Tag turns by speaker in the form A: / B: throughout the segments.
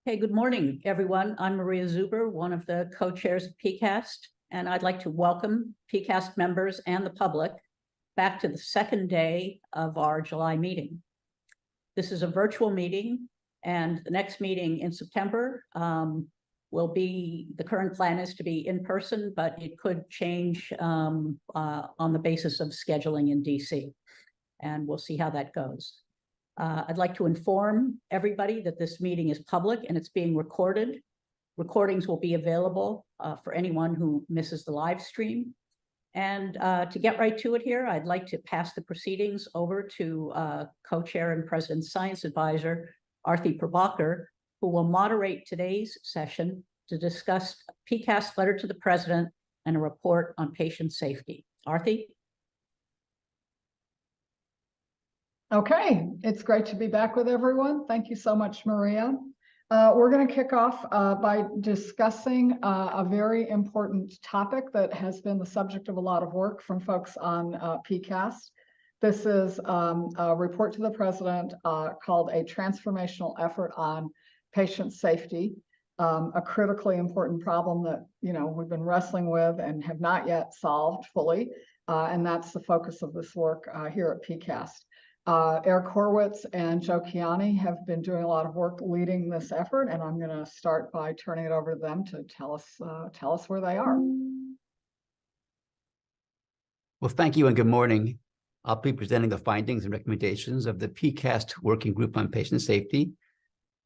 A: Hey, good morning, everyone. I'm Maria Zuber, one of the co-chairs of PCAST, and I'd like to welcome PCAST members and the public back to the second day of our July meeting. This is a virtual meeting, and the next meeting in September will be, the current plan is to be in person, but it could change on the basis of scheduling in DC, and we'll see how that goes. I'd like to inform everybody that this meeting is public and it's being recorded. Recordings will be available for anyone who misses the live stream. And to get right to it here, I'd like to pass the proceedings over to co-chair and President's Science Advisor, Arthi Prabhakar, who will moderate today's session to discuss PCAST letter to the President and a report on patient safety. Arthi?
B: Okay, it's great to be back with everyone. Thank you so much, Maria. We're going to kick off by discussing a very important topic that has been the subject of a lot of work from folks on PCAST. This is a report to the President called A Transformational Effort on Patient Safety, a critically important problem that we've been wrestling with and have not yet solved fully, and that's the focus of this work here at PCAST. Eric Horowitz and Joe Chiani have been doing a lot of work leading this effort, and I'm going to start by turning it over to them to tell us where they are.
C: Well, thank you and good morning. I'll be presenting the findings and recommendations of the PCAST Working Group on Patient Safety.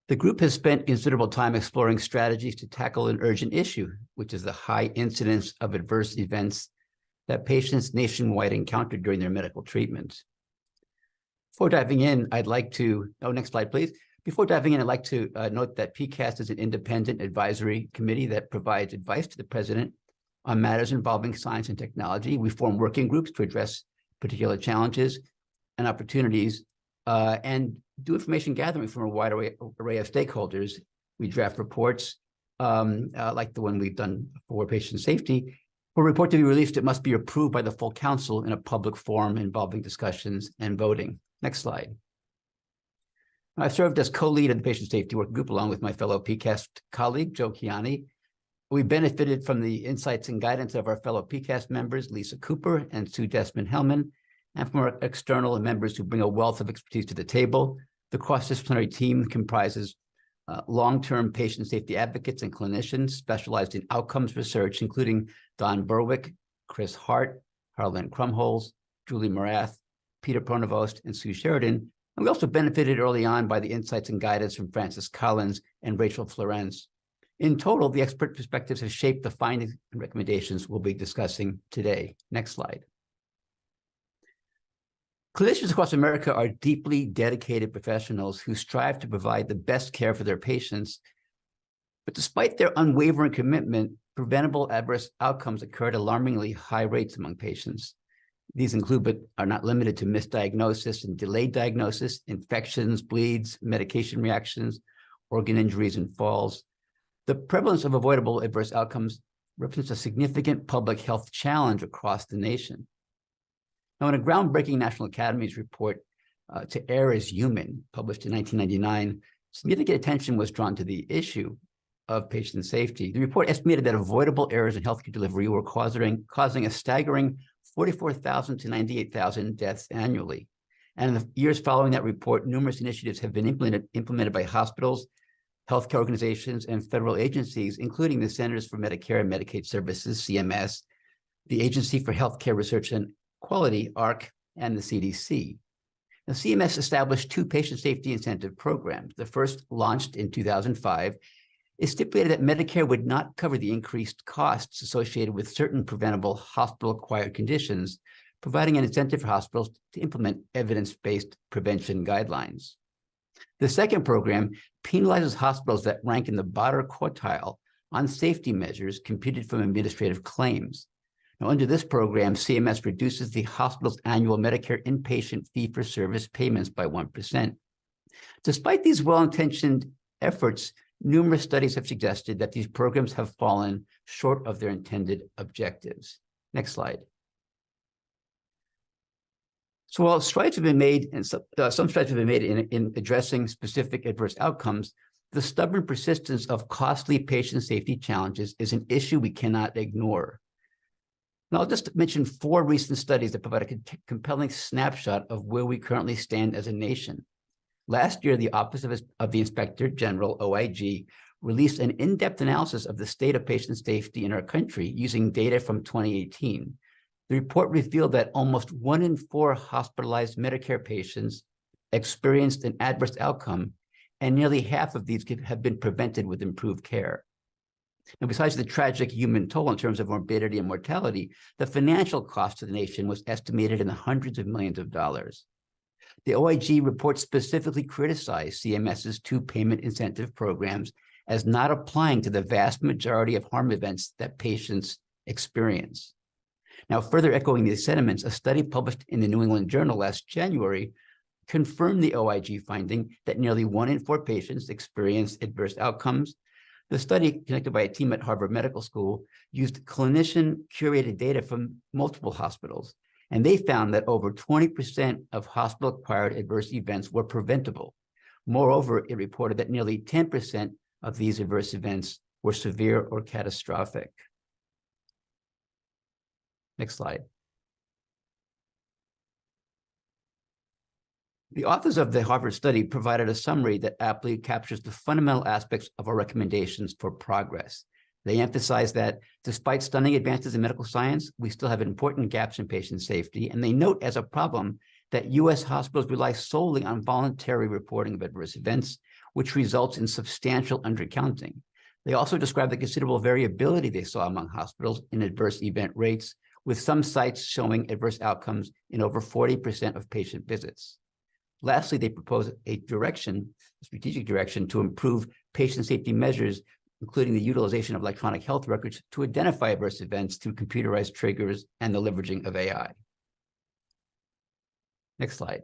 C: The group has spent considerable time exploring strategies to tackle an urgent issue, which is the high incidence of adverse events that patients nationwide encounter during their medical treatment. Before diving in, I'd like to, next slide, please. Before diving in, I'd like to note that PCAST is an independent advisory committee that provides advice to the President on matters involving science and technology. We form working groups to address particular challenges and opportunities and do information gathering from a wide array of stakeholders. We draft reports like the one we've done for patient safety. For a report to be released, it must be approved by the full council in a public forum involving discussions and voting. Next slide. I've served as co-lead of the Patient Safety Working Group along with my fellow PCAST colleague, Joe Chiani. We benefited from the insights and guidance of our fellow PCAST members, Lisa Cooper and Sue Desmond-Hellman, and from our external members who bring a wealth of expertise to the table. The cross-disciplinary team comprises long-term patient safety advocates and clinicians specialized in outcomes research, including Don Berwick, Chris Hart, Harlan Krumholz, Julie Morath, Peter Pronovost, and Sue Sheridan. And we also benefited early on by the insights and guidance from Francis Collins and Rachel Florence. In total, the expert perspectives have shaped the findings and recommendations we'll be discussing today. Next slide. Clinicians across America are deeply dedicated professionals who strive to provide the best care for their patients. But despite their unwavering commitment, preventable adverse outcomes occur at alarmingly high rates among patients. These include, but are not limited to, misdiagnosis and delayed diagnosis, infections, bleeds, medication reactions, organ injuries, and falls. The prevalence of avoidable adverse outcomes represents a significant public health challenge across the nation. Now, in a groundbreaking National Academies report, To Err is Human, published in 1999, significant attention was drawn to the issue of patient safety. The report estimated that avoidable errors in healthcare delivery were causing a staggering 44,000 to 98,000 deaths annually. And in the years following that report, numerous initiatives have been implemented by hospitals, healthcare organizations, and federal agencies, including the Centers for Medicare and Medicaid Services, CMS, the Agency for Healthcare Research and Quality, AHRQ, and the CDC. Now, CMS established two patient safety incentive programs. The first, launched in 2005, it stipulated that Medicare would not cover the increased costs associated with certain preventable hospital-acquired conditions, providing an incentive for hospitals to implement evidence-based prevention guidelines. The second program penalizes hospitals that rank in the bottom quartile on safety measures computed from administrative claims. Now, under this program, CMS reduces the hospital's annual Medicare inpatient fee-for-service payments by 1%. Despite these well-intentioned efforts, numerous studies have suggested that these programs have fallen short of their intended objectives. Next slide. So while strides have been made, and some strides have been made in addressing specific adverse outcomes, The stubborn persistence of costly patient safety challenges is an issue we cannot ignore. Now, I'll just mention 4 recent studies that provide a compelling snapshot of where we currently stand as a nation. Last year, the Office of the Inspector General, OIG, released an in-depth analysis of the state of patient safety in our country using data from 2018. The report revealed that almost 1 in 4 hospitalized Medicare patients experienced an adverse outcome, and nearly half of these could have been prevented with improved care. Now, besides the tragic human toll in terms of morbidity and mortality, the financial cost to the nation was estimated in the hundreds of millions of dollars. The OIG report specifically criticized CMS's 2 payment incentive programs as not applying to the vast majority of harm events that patients experience. Now, further echoing these sentiments, a study published in the New England Journal last January confirmed the OIG finding that nearly 1 in 4 patients experienced adverse outcomes. The study, conducted by a team at Harvard Medical School, used clinician-curated data from multiple hospitals, and they found that over 20% of hospital-acquired adverse events were preventable. Moreover, it reported that nearly 10% of these adverse events were severe or catastrophic. Next slide. The authors of the Harvard study provided a summary that aptly captures the fundamental aspects of our recommendations for progress. They emphasize that despite stunning advances in medical science, we still have important gaps in patient safety, and they note as a problem that U.S. hospitals rely solely on voluntary reporting of adverse events, which results in substantial undercounting. They also describe the considerable variability they saw among hospitals in adverse event rates, with some sites showing adverse outcomes in over 40% of patient visits. Lastly, they propose a strategic direction to improve patient safety measures, including the utilization of electronic health records to identify adverse events through computerized triggers and the leveraging of AI. Next slide.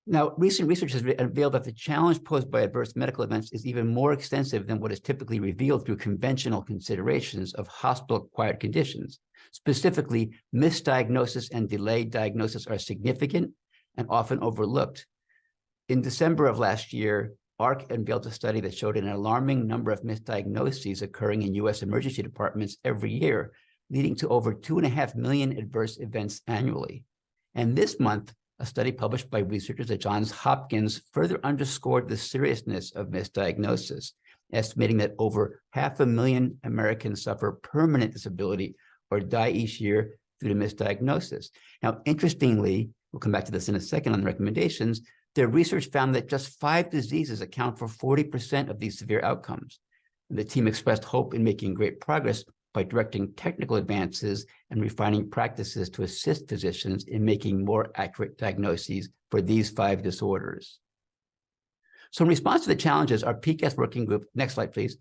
C: Now, recent research has revealed that the challenge posed by adverse medical events is even more extensive than what is typically revealed through conventional considerations of hospital-acquired conditions. Specifically, misdiagnosis and delayed diagnosis are significant and often overlooked. In December of last year, ARC unveiled a study that showed an alarming number of misdiagnoses occurring in U.S. emergency departments every year, leading to over 2.5 million adverse events annually. And this month, a study published by researchers at Johns Hopkins further underscored the seriousness of misdiagnosis, estimating that over 500,000 Americans suffer permanent disability or die each year due to misdiagnosis. Now, interestingly, we'll come back to this in a second on the recommendations, their research found that just 5 diseases account for 40% of these severe outcomes. And the team expressed hope in making great progress by directing technical advances and refining practices to assist physicians in making more accurate diagnoses for these 5 disorders. So in response to the challenges, our PCAST working group, next slide, please,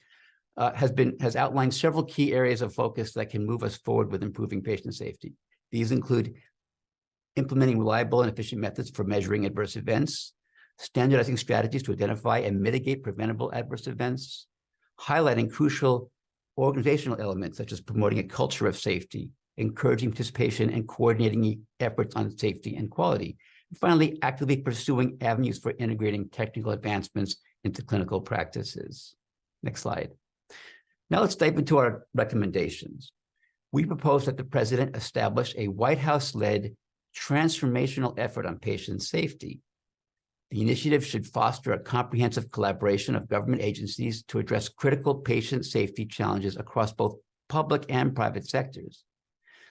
C: has outlined several key areas of focus that can move us forward with improving patient safety. These include implementing reliable and efficient methods for measuring adverse events, standardizing strategies to identify and mitigate preventable adverse events, highlighting crucial organizational elements such as promoting a culture of safety, encouraging participation and coordinating efforts on safety and quality. And finally, actively pursuing avenues for integrating technical advancements into clinical practices. Next slide. Now let's dive into our recommendations. We propose that the president establish a White House-led transformational effort on patient safety. The initiative should foster a comprehensive collaboration of government agencies to address critical patient safety challenges across both public and private sectors.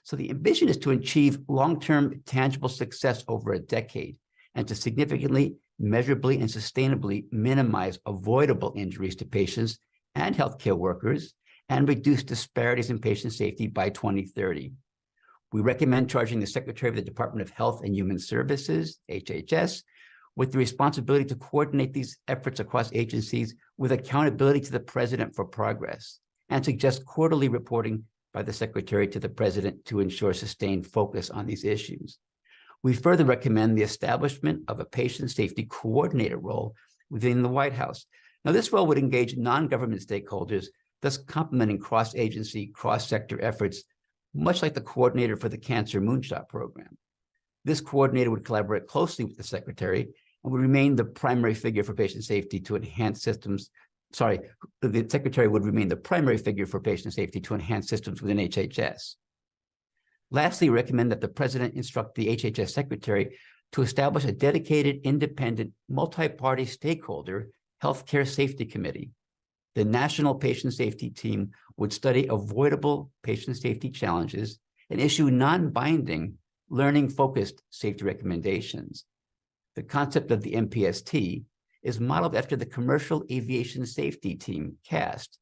C: So the ambition is to achieve long-term tangible success over a decade and to significantly, measurably, and sustainably minimize avoidable injuries to patients and healthcare workers and reduce disparities in patient safety by 2030. We recommend charging the Secretary of the Department of Health and Human Services, HHS, with the responsibility to coordinate these efforts across agencies with accountability to the president for progress, and suggest quarterly reporting by the secretary to the president to ensure sustained focus on these issues. We further recommend the establishment of a patient safety coordinator role within the White House. Now, this role would engage non-government stakeholders, thus complementing cross-agency, cross-sector efforts, much like the coordinator for the Cancer Moonshot program. This coordinator would collaborate closely with the secretary and would remain the primary figure for patient safety to enhance systems. Sorry, the secretary would remain the primary figure for patient safety to enhance systems within HHS. Lastly, recommend that the president instruct the HHS secretary to establish a dedicated, independent, multi-party stakeholder healthcare safety committee. The National Patient Safety Team would study avoidable patient safety challenges and issue non-binding, learning-focused safety recommendations. The concept of the MPST is modeled after the Commercial Aviation Safety Team, CAST.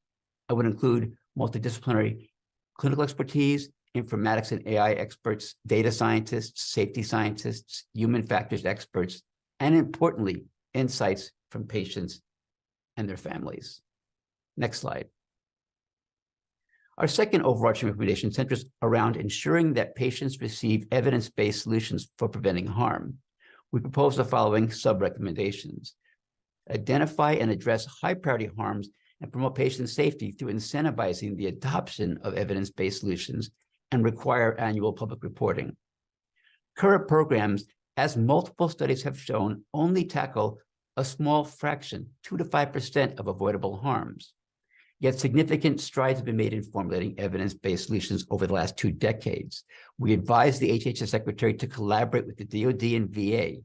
C: It would include multidisciplinary clinical expertise, informatics and AI experts, data scientists, safety scientists, human factors experts, and importantly, insights from patients and their families. Next slide. Our second overarching recommendation centers around ensuring that patients receive evidence-based solutions for preventing harm. We propose the following sub-recommendations. Identify and address high-priority harms and promote patient safety through incentivizing the adoption of evidence-based solutions and require annual public reporting. Current programs, as multiple studies have shown, only tackle a small fraction, 2 to 5% of avoidable harms. Yet significant strides have been made in formulating evidence-based solutions over the last 2 decades. We advise the HHS Secretary to collaborate with the DoD and VA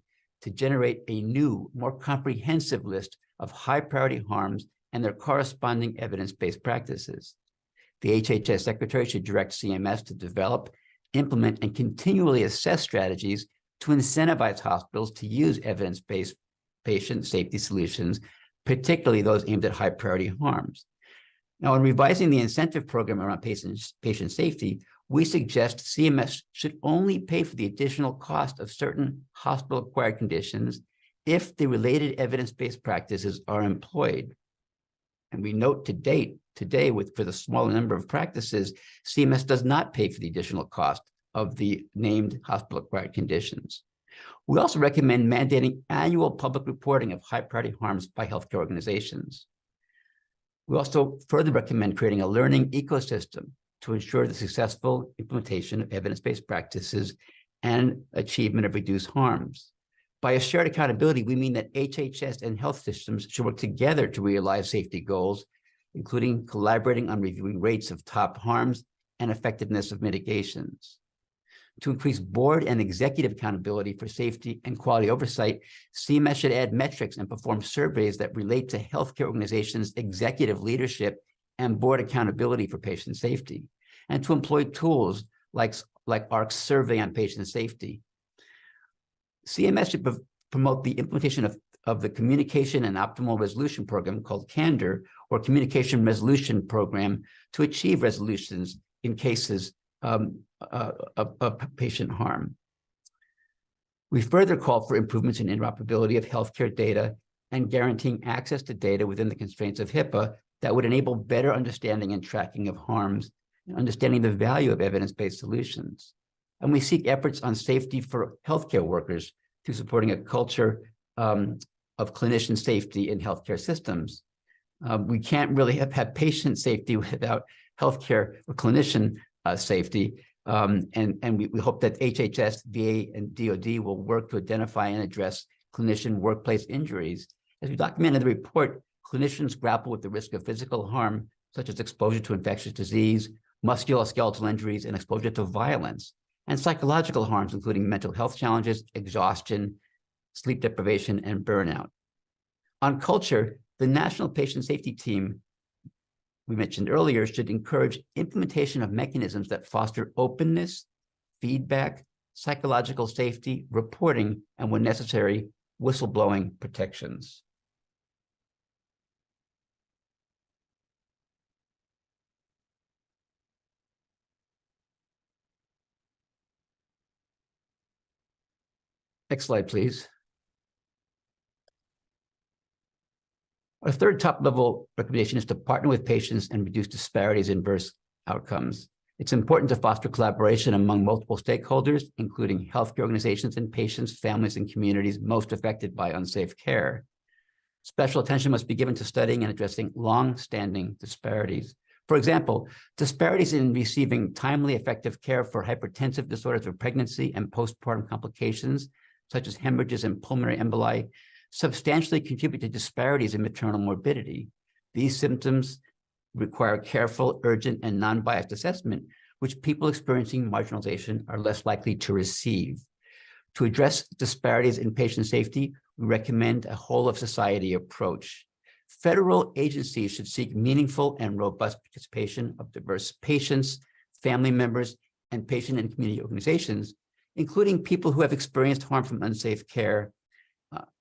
C: to generate a new, more comprehensive list of high-priority harms and their corresponding evidence-based practices. The HHS Secretary should direct CMS to develop, implement, and continually assess strategies to incentivize hospitals to use evidence-based patient safety solutions, particularly those aimed at high-priority harms. Now, in revising the incentive program around patient safety, we suggest CMS should only pay for the additional cost of certain hospital-acquired conditions if the related evidence-based practices are employed. And we note today, for the smaller number of practices, CMS does not pay for the additional cost of the named hospital-acquired conditions. We also recommend mandating annual public reporting of high-priority harms by healthcare organizations. We also further recommend creating a learning ecosystem to ensure the successful implementation of evidence-based practices and achievement of reduced harms. By a shared accountability, we mean that HHS and health systems should work together to realize safety goals, including collaborating on reviewing rates of top harms and effectiveness of mitigations. To increase board and executive accountability for safety and quality oversight, CMS should add metrics and perform surveys that relate to healthcare organizations' executive leadership and board accountability for patient safety, and to employ tools like ARC's survey on patient safety. CMS should promote the implementation of the Communication and Optimal Resolution Program called CANDOR, or Communication Resolution Program, to achieve resolutions in cases of patient harm. We further call for improvements in interoperability of healthcare data and guaranteeing access to data within the constraints of HIPAA that would enable better understanding and tracking of harms and understanding the value of evidence-based solutions. And we seek efforts on safety for healthcare workers through supporting a culture of clinician safety in healthcare systems. We can't really have patient safety without healthcare or clinician safety. And we hope that HHS, VA, and DoD will work to identify and address clinician workplace injuries. As we document in the report, clinicians grapple with the risk of physical harm, such as exposure to infectious disease, musculoskeletal injuries, and exposure to violence, and psychological harms, including mental health challenges, exhaustion, sleep deprivation, and burnout. On culture, the National Patient Safety Team we mentioned earlier should encourage implementation of mechanisms that foster openness, feedback, psychological safety, reporting, and when necessary, whistleblowing protections. Next slide, please. Our third top-level recommendation is to partner with patients and reduce disparities in adverse outcomes. It's important to foster collaboration among multiple stakeholders, including healthcare organizations and patients, families, and communities most affected by unsafe care. Special attention must be given to studying and addressing long-standing disparities. For example, disparities in receiving timely, effective care for hypertensive disorders of pregnancy and postpartum complications, such as hemorrhages and pulmonary emboli, substantially contribute to disparities in maternal morbidity. These symptoms require careful, urgent, and non-biased assessment, which people experiencing marginalization are less likely to receive. To address disparities in patient safety, we recommend a whole-of-society approach. Federal agencies should seek meaningful and robust participation of diverse patients, family members, and patient and community organizations, including people who have experienced harm from unsafe care,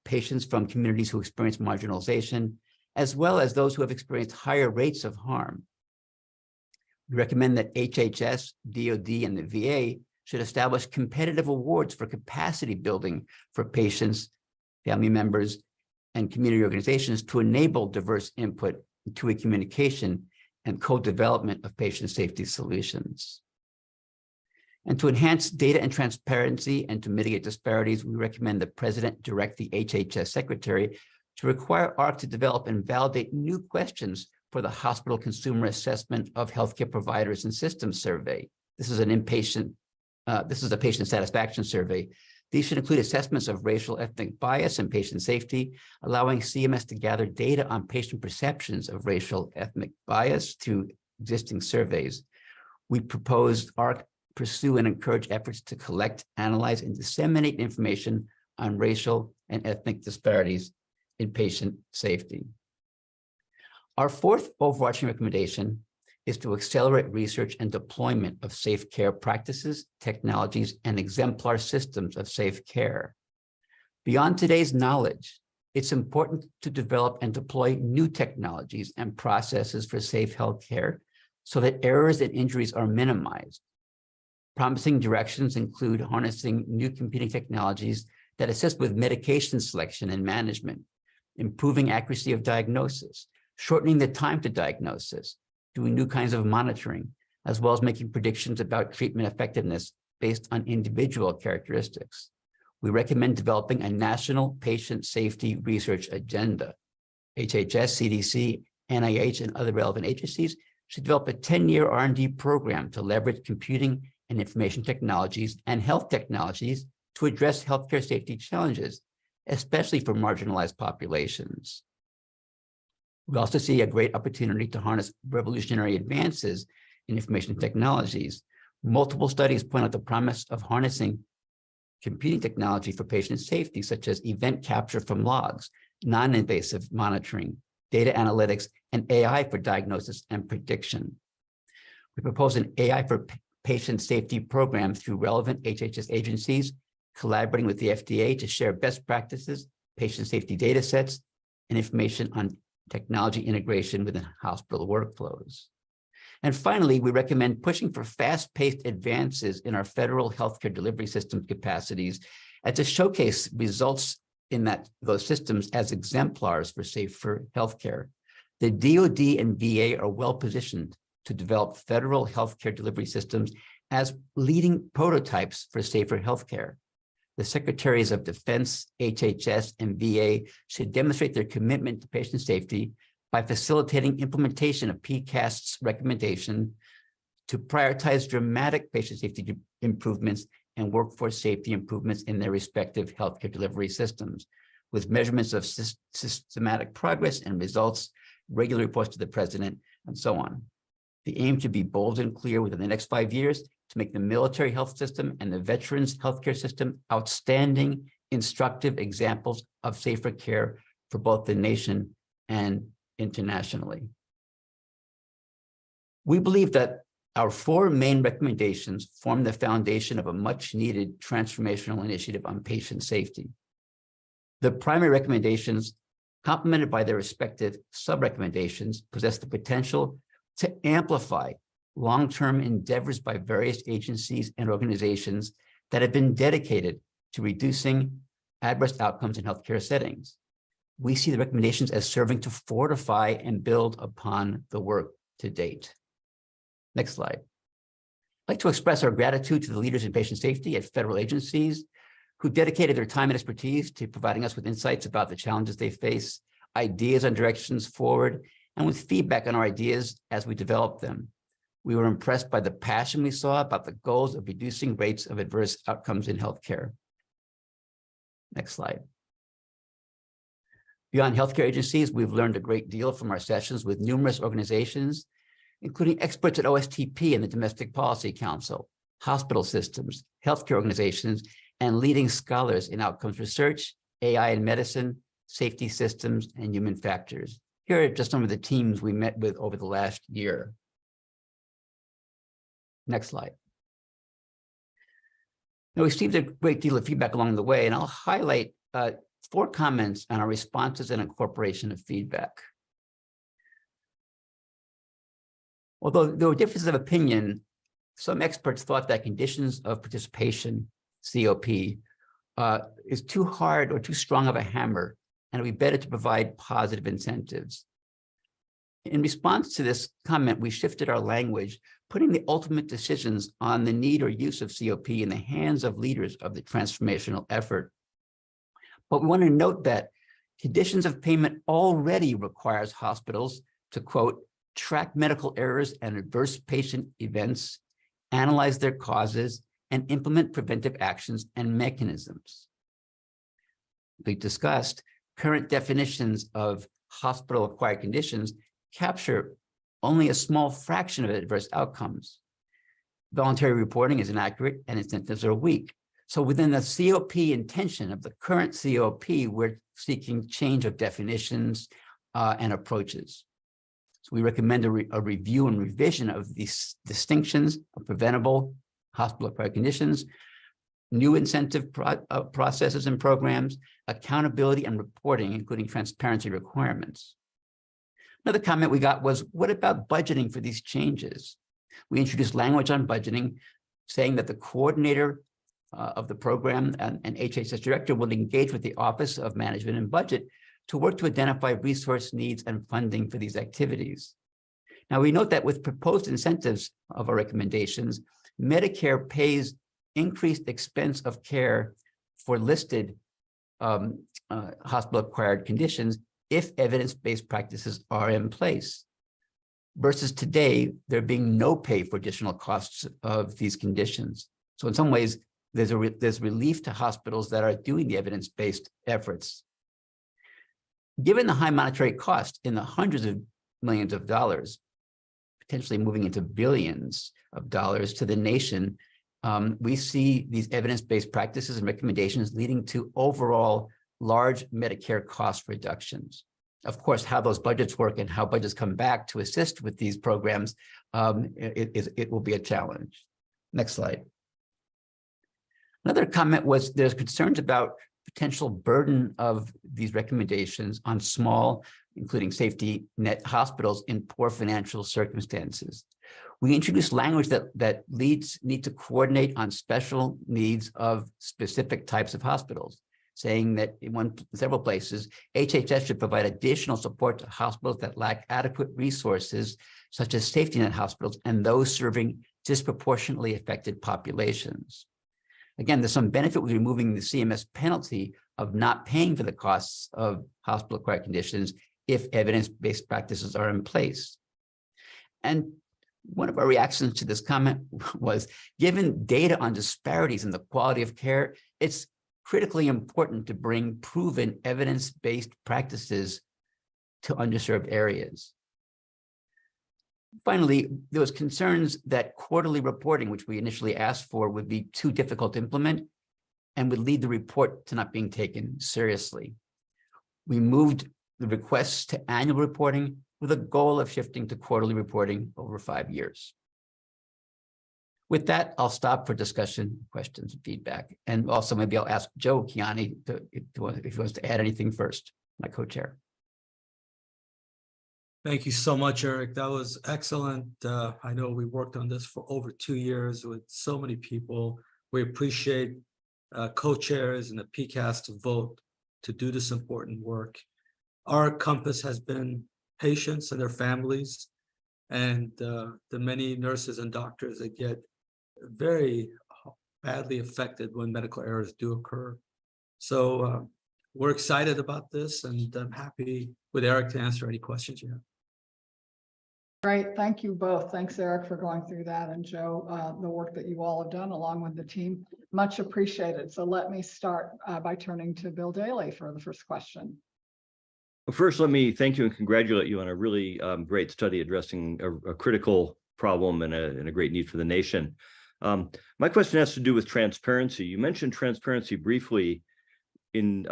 C: patients from communities who experience marginalization, as well as those who have experienced higher rates of harm. We recommend that HHS, DOD, and the VA should establish competitive awards for capacity building for patients, family members, and community organizations to enable diverse input, two-way communication, and co-development of patient safety solutions. And to enhance data and transparency and to mitigate disparities, we recommend the President direct the HHS Secretary to require AHRQ to develop and validate new questions for the Hospital Consumer Assessment of Healthcare Providers and Systems Survey. This is a patient satisfaction survey. These should include assessments of racial ethnic bias and patient safety, allowing CMS to gather data on patient perceptions of racial ethnic bias through existing surveys. We propose AHRQ pursue and encourage efforts to collect, analyze, and disseminate information on racial and ethnic disparities in patient safety. Our fourth overarching recommendation is to accelerate research and deployment of safe care practices, technologies, and exemplar systems of safe care. Beyond today's knowledge, it's important to develop and deploy new technologies and processes for safe healthcare so that errors and injuries are minimized. Promising directions include harnessing new computing technologies that assist with medication selection and management, improving accuracy of diagnosis, shortening the time to diagnosis, doing new kinds of monitoring, as well as making predictions about treatment effectiveness based on individual characteristics. We recommend developing a national patient safety research agenda. HHS, CDC, NIH, and other relevant agencies should develop a 10-year R&D program to leverage computing and information technologies and health technologies to address healthcare safety challenges, especially for marginalized populations. We also see a great opportunity to harness revolutionary advances in information technologies. Multiple studies point out the promise of harnessing computing technology for patient safety, such as event capture from logs, non-invasive monitoring, data analytics, and AI for diagnosis and prediction. We propose an AI for patient safety program through relevant HHS agencies, collaborating with the FDA to share best practices, patient safety data sets, and information on technology integration within hospital workflows. And finally, we recommend pushing for fast-paced advances in our federal healthcare delivery system capacities and to showcase results in those systems as exemplars for safer healthcare. The DoD and VA are well-positioned to develop federal healthcare delivery systems as leading prototypes for safer healthcare. The Secretaries of Defense, HHS, and VA should demonstrate their commitment to patient safety by facilitating implementation of PCAST's recommendation to prioritize dramatic patient safety improvements and workforce safety improvements in their respective healthcare delivery systems, with measurements of systematic progress and results, regular reports to the President, and so on. The aim should be bold and clear within the next 5 years to make the military health system and the veterans healthcare system outstanding, instructive examples of safer care for both the nation and internationally. We believe that our 4 main recommendations form the foundation of a much-needed transformational initiative on patient safety. The primary recommendations, complemented by their respective sub-recommendations, possess the potential to amplify long-term endeavors by various agencies and organizations that have been dedicated to reducing adverse outcomes in healthcare settings. We see the recommendations as serving to fortify and build upon the work to date. Next slide. I'd like to express our gratitude to the leaders in patient safety at federal agencies who dedicated their time and expertise to providing us with insights about the challenges they face, ideas on directions forward, and with feedback on our ideas as we develop them. We were impressed by the passion we saw about the goals of reducing rates of adverse outcomes in healthcare. Next slide. Beyond healthcare agencies, we've learned a great deal from our sessions with numerous organizations, including experts at OSTP and the Domestic Policy Council, hospital systems, healthcare organizations, and leading scholars in outcomes research, AI in medicine, safety systems, and human factors. Here are just some of the teams we met with over the last year. Next slide. Now, we received a great deal of feedback along the way, and I'll highlight 4 comments on our responses and incorporation of feedback. Although there were differences of opinion, some experts thought that conditions of participation, COP, is too hard or too strong of a hammer, and it would be better to provide positive incentives. In response to this comment, we shifted our language, putting the ultimate decisions on the need or use of COP in the hands of leaders of the transformational effort. But we want to note that conditions of payment already requires hospitals to, quote, track medical errors and adverse patient events, analyze their causes, and implement preventive actions and mechanisms. We discussed current definitions of hospital-acquired conditions capture only a small fraction of adverse outcomes. Voluntary reporting is inaccurate and incentives are weak. So within the COP intention of the current COP, we're seeking change of definitions and approaches. So we recommend a review and revision of these distinctions of preventable hospital-acquired conditions, new incentive processes and programs, accountability and reporting, including transparency requirements. Another comment we got was, what about budgeting for these changes? We introduced language on budgeting, saying that the coordinator of the program and HHS director will engage with the Office of Management and Budget to work to identify resource needs and funding for these activities. Now, we note that with proposed incentives of our recommendations, Medicare pays increased expense of care for listed hospital-acquired conditions if evidence-based practices are in place, versus today, there being no pay for additional costs of these conditions. So in some ways, there's relief to hospitals that are doing the evidence-based efforts. Given the high monetary cost in the hundreds of millions of dollars, potentially moving into billions of dollars to the nation, we see these evidence-based practices and recommendations leading to overall large Medicare cost reductions. Of course, how those budgets work and how budgets come back to assist with these programs, it will be a challenge. Next slide. Another comment was there's concerns about potential burden of these recommendations on small, including safety net hospitals in poor financial circumstances. We introduced language that leads need to coordinate on special needs of specific types of hospitals, saying that in several places, HHS should provide additional support to hospitals that lack adequate resources, such as safety net hospitals and those serving disproportionately affected populations. Again, there's some benefit with removing the CMS penalty of not paying for the costs of hospital-acquired conditions if evidence-based practices are in place. And one of our reactions to this comment was, given data on disparities in the quality of care, it's critically important to bring proven evidence-based practices to underserved areas. Finally, there was concerns that quarterly reporting, which we initially asked for, would be too difficult to implement and would lead the report to not being taken seriously. We moved the requests to annual reporting with a goal of shifting to quarterly reporting over 5 years. With that, I'll stop for discussion, questions, and feedback. And also maybe I'll ask Joe Kiani if he wants to add anything first, my co-chair.
D: Thank you so much, Eric. That was excellent. I know we worked on this for over 2 years with so many people. We appreciate co-chairs and the PCAST to vote to do this important work. Our compass has been patients and their families, and the many nurses and doctors that get very badly affected when medical errors do occur. So we're excited about this, and I'm happy with Eric to answer any questions you have.
B: Great, thank you both. Thanks, Eric, for going through that, and Joe, the work that you all have done along with the team. Much appreciated. So let me start by turning to Bill Daly for the first question.
E: Well, first, let me thank you and congratulate you on a really great study addressing a critical problem and a great need for the nation. My question has to do with transparency. You mentioned transparency briefly in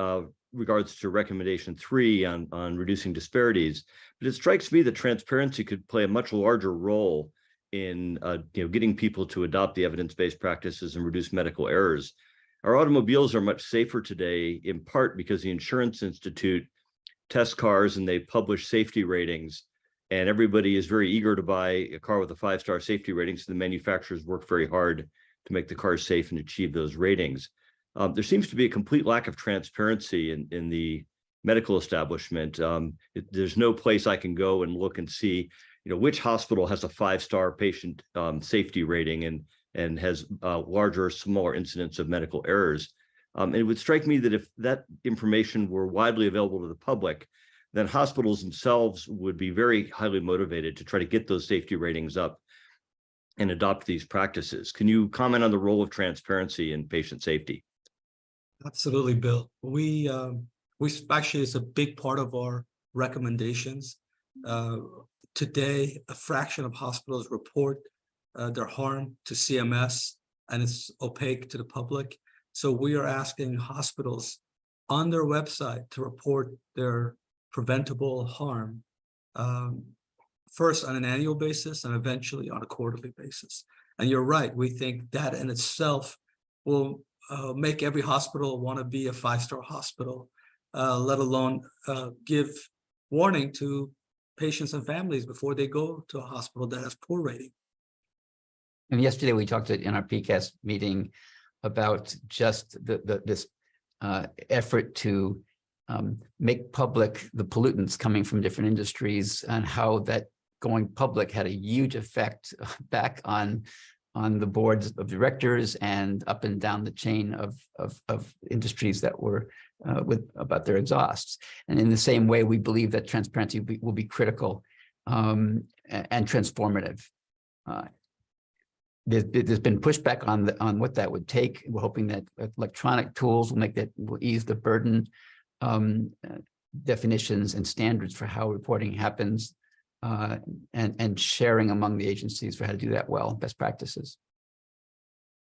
E: regards to recommendation 3 on reducing disparities, but it strikes me that transparency could play a much larger role in getting people to adopt the evidence-based practices and reduce medical errors. Our automobiles are much safer today, in part because the Insurance Institute tests cars and they publish safety ratings, and everybody is very eager to buy a car with a 5-star safety rating, so the manufacturers work very hard to make the cars safe and achieve those ratings. There seems to be a complete lack of transparency in the medical establishment. There's no place I can go and look and see, which hospital has a 5-star patient safety rating and has larger or smaller incidents of medical errors. And it would strike me that if that information were widely available to the public, then hospitals themselves would be very highly motivated to try to get those safety ratings up and adopt these practices. Can you comment on the role of transparency in patient safety?
D: Absolutely, Bill. We actually, it's a big part of our recommendations. Today, a fraction of hospitals report their harm to CMS, and it's opaque to the public. So we are asking hospitals on their website to report their preventable harm, first on an annual basis and eventually on a quarterly basis. And you're right, we think that in itself will make every hospital want to be a 5-star hospital, let alone give warning to patients and families before they go to a hospital that has poor rating.
C: And yesterday we talked in our PCAST meeting about just this effort to make public the pollutants coming from different industries, and how that going public had a huge effect back on the boards of directors and up and down the chain of industries that were about their exhausts. And in the same way, we believe that transparency will be critical and transformative. There's been pushback on what that would take. We're hoping that electronic tools will ease the burden, definitions and standards for how reporting happens, and sharing among the agencies for how to do that well, best practices.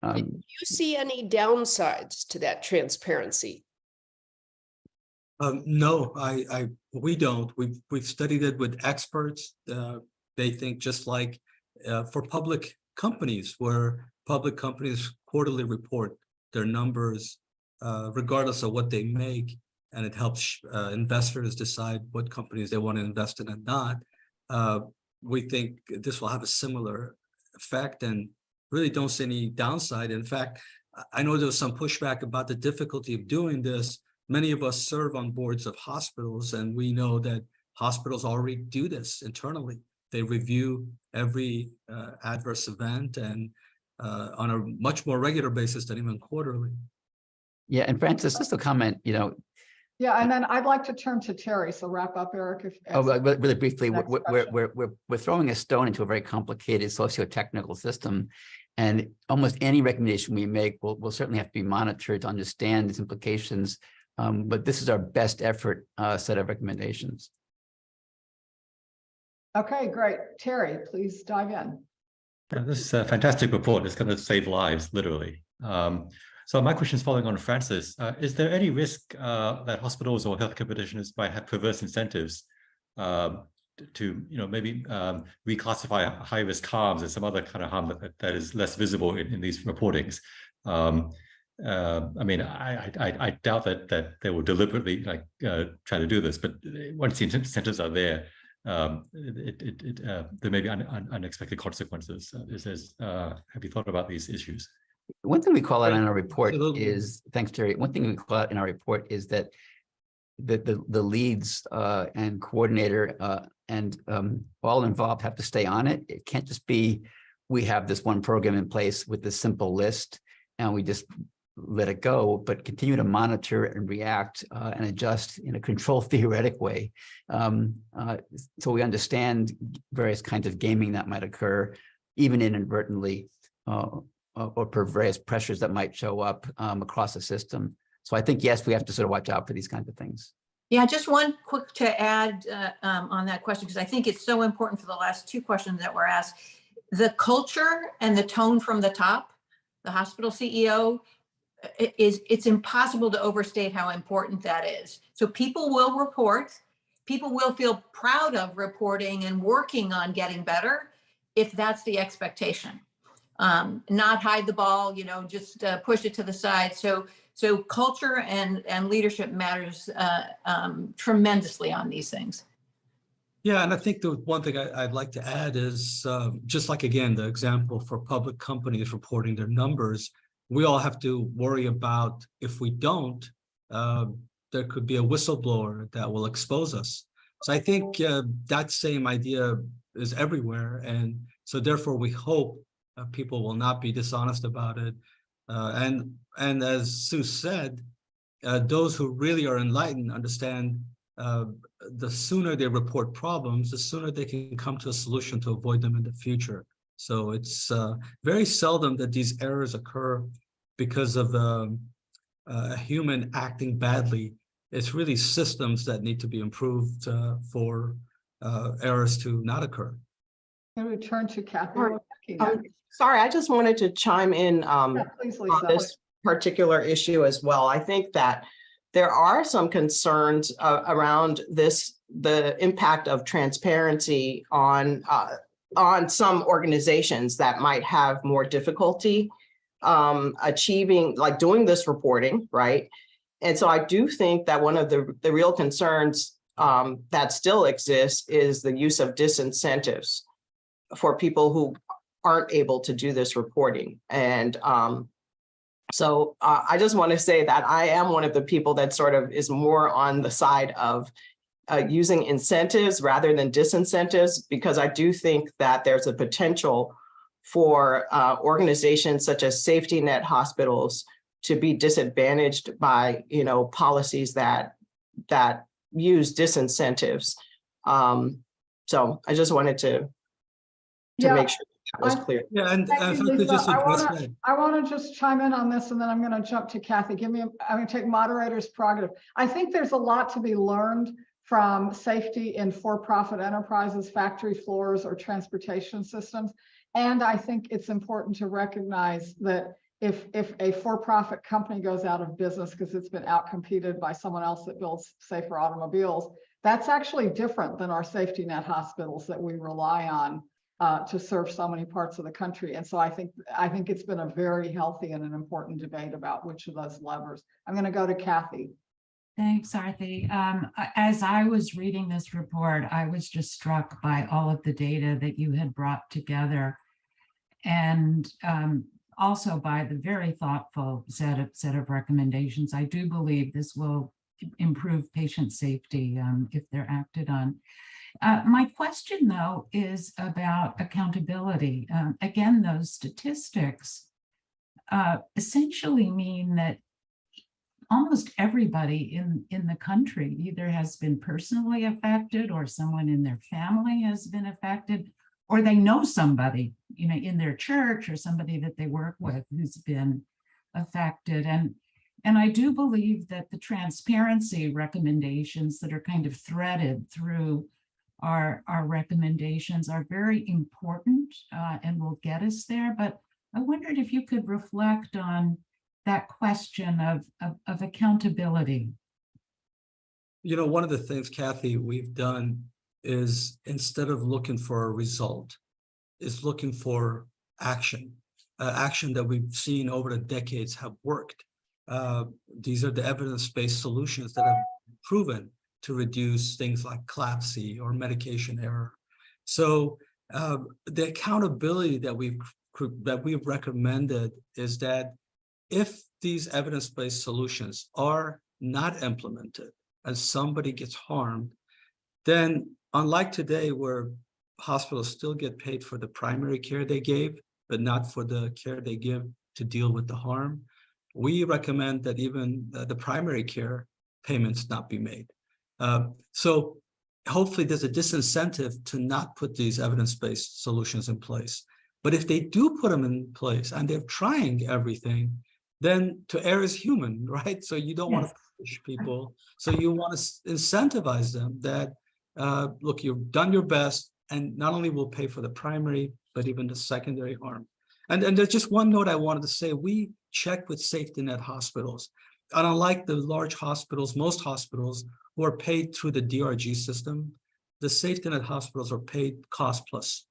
F: Do you see any downsides to that transparency?
D: No, we don't. We've studied it with experts. They think just like for public companies, where public companies quarterly report their numbers, regardless of what they make, and it helps investors decide what companies they want to invest in and not. We think this will have a similar effect, and really don't see any downside. In fact, I know there was some pushback about the difficulty of doing this. Many of us serve on boards of hospitals, and we know that hospitals already do this internally. They review every adverse event, and on a much more regular basis than even quarterly.
C: Yeah, and Francis, just a comment,
B: Yeah, and then I'd like to turn to Terry. So wrap up, Eric.
C: really briefly,
B: Next
C: we're throwing a stone into a very complicated socio-technical system, and almost any recommendation we make will certainly have to be monitored to understand its implications. But this is our best effort set of recommendations.
B: Okay, great. Terry, please dive in.
G: Yeah, this is a fantastic report. It's going to save lives, literally. So my question is following on Francis. Is there any risk that hospitals or healthcare practitioners might have perverse incentives to maybe reclassify high-risk harms as some other kind of harm that is less visible in these reportings? I mean, I doubt that they will deliberately try to do this, but once the incentives are there, there may be unexpected consequences. Have you thought about these issues?
C: One thing we call out in our report
D: Absolutely.
C: is, thanks, Terry. One thing we call out in our report is that the leads and coordinator and all involved have to stay on it. It can't just be, we have this one program in place with this simple list and we just let it go, but continue to monitor and react and adjust in a control theoretic way. So we understand various kinds of gaming that might occur, even inadvertently, or per various pressures that might show up across the system. So I think, yes, we have to sort of watch out for these kinds of things.
H: Yeah, just one quick to add on that question, because I think it's so important for the last two questions that were asked. The culture and the tone from the top, the hospital CEO, it's impossible to overstate how important that is. So people will report, people will feel proud of reporting and working on getting better if that's the expectation. Not hide the ball, just push it to the side. So culture and leadership matters tremendously on these things.
D: Yeah, and I think the one thing I'd like to add is just like, again, the example for public companies reporting their numbers, we all have to worry about if we don't, there could be a whistleblower that will expose us. So I think that same idea is everywhere. And so therefore we hope people will not be dishonest about it. And as Sue said, those who really are enlightened understand the sooner they report problems, the sooner they can come to a solution to avoid them in the future. So it's very seldom that these errors occur because of a human acting badly. It's really systems that need to be improved for errors to not occur.
B: Can we turn to Kathy?
I: Sorry, I just wanted to chime in
B: Please,
I: on
B: Lisa.
I: this particular issue as well. I think that there are some concerns around the impact of transparency on some organizations that might have more difficulty achieving, like doing this reporting, right? And so I do think that one of the real concerns that still exists is the use of disincentives for people who aren't able to do this reporting. And so I just want to say that I am one of the people that sort of is more on the side of using incentives rather than disincentives, because I do think that there's a potential for organizations such as safety net hospitals to be disadvantaged by, policies that use disincentives. So I just wanted to make sure that was clear.
D: Yeah, and
B: Thank
D: if
B: you,
D: I could
B: Lisa.
D: just address that.
B: I want to just chime in on this, and then I'm going to jump to Kathy. I'm going to take moderator's prerogative. I think there's a lot to be learned from safety in for-profit enterprises, factory floors, or transportation systems. And I think it's important to recognize that if a for-profit company goes out of business because it's been outcompeted by someone else that builds safer automobiles, that's actually different than our safety net hospitals that we rely on to serve so many parts of the country. And so I think it's been a very healthy and an important debate about which of those levers. I'm going to go to Kathy.
J: Thanks, Arthi. As I was reading this report, I was just struck by all of the data that you had brought together, and also by the very thoughtful set of recommendations. I do believe this will improve patient safety if they're acted on. My question, though, is about accountability. Again, those statistics essentially mean that almost everybody in the country either has been personally affected, or someone in their family has been affected, or they know somebody, in their church or somebody that they work with who's been affected. And I do believe that the transparency recommendations that are kind of threaded through our recommendations are very important and will get us there. But I wondered if you could reflect on that question of accountability.
D: One of the things, Kathy, we've done is, instead of looking for a result, is looking for action, action that we've seen over the decades have worked. These are the evidence-based solutions that have proven to reduce things like CLABSI or medication error. So the accountability that we've recommended is that if these evidence-based solutions are not implemented and somebody gets harmed, then unlike today, where hospitals still get paid for the primary care they gave, but not for the care they give to deal with the harm, we recommend that even the primary care payments not be made. So hopefully there's a disincentive to not put these evidence-based solutions in place. But if they do put them in place and they're trying everything, then to err is human, right? So you don't want to push people. So you want to incentivize them that, look, you've done your best, and not only will pay for the primary, but even the secondary harm. And there's just one note I wanted to say. We check with safety net hospitals. And unlike the large hospitals, most hospitals who are paid through the DRG system, the safety net hospitals are paid cost plus.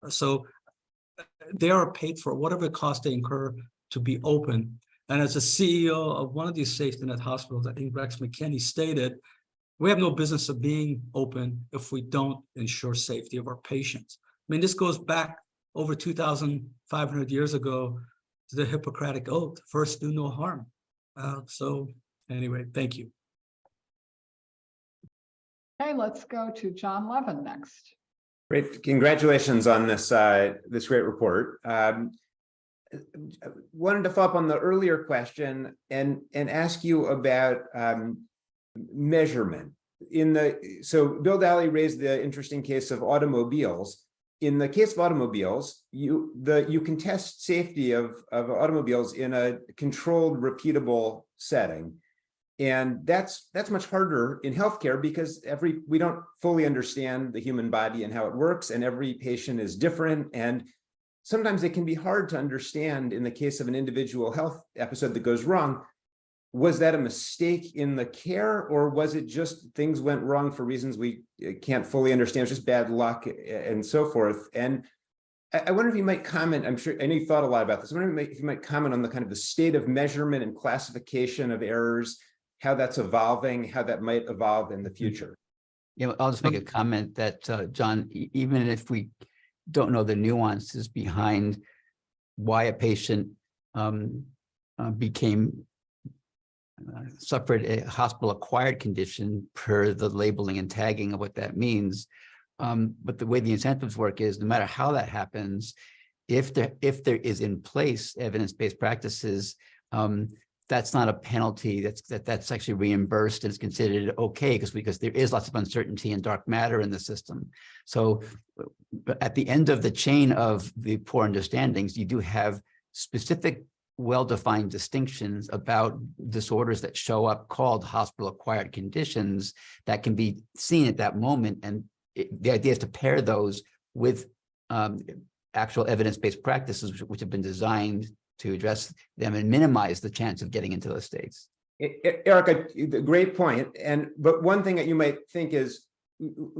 D: So they are paid for whatever cost they incur to be open. And as a CEO of one of these safety net hospitals, I think Rex McKinney stated, we have no business of being open if we don't ensure safety of our patients. I mean, this goes back over 2,500 years ago to the Hippocratic Oath, first do no harm. So anyway, thank you.
B: Okay, let's go to John Levin next.
K: Great, congratulations on this this great report. Wanted to follow up on the earlier question and ask you about measurement. So Bill Daly raised the interesting case of automobiles. In the case of automobiles, you can test safety of automobiles in a controlled, repeatable setting. And that's much harder in healthcare because we don't fully understand the human body and how it works, and every patient is different. And sometimes it can be hard to understand in the case of an individual health episode that goes wrong. Was that a mistake in the care, or was it just things went wrong for reasons we can't fully understand? It's just bad luck and so forth. And I wonder if you might comment, I know you thought a lot about this. I wonder if you might comment on the kind of the state of measurement and classification of errors, how that's evolving, how that might evolve in the future.
C: Yeah, I'll just make a comment that, John, even if we don't know the nuances behind why a patient suffered a hospital-acquired condition per the labeling and tagging of what that means. But the way the incentives work is, no matter how that happens, if there is in place evidence-based practices, that's not a penalty. That's actually reimbursed and it's considered okay because there is lots of uncertainty and dark matter in the system. So at the end of the chain of the poor understandings, you do have specific well-defined distinctions about disorders that show up called hospital-acquired conditions that can be seen at that moment. And the idea is to pair those with actual evidence-based practices which have been designed to address them and minimize the chance of getting into those states.
K: Eric, a great point. But one thing that you might think is,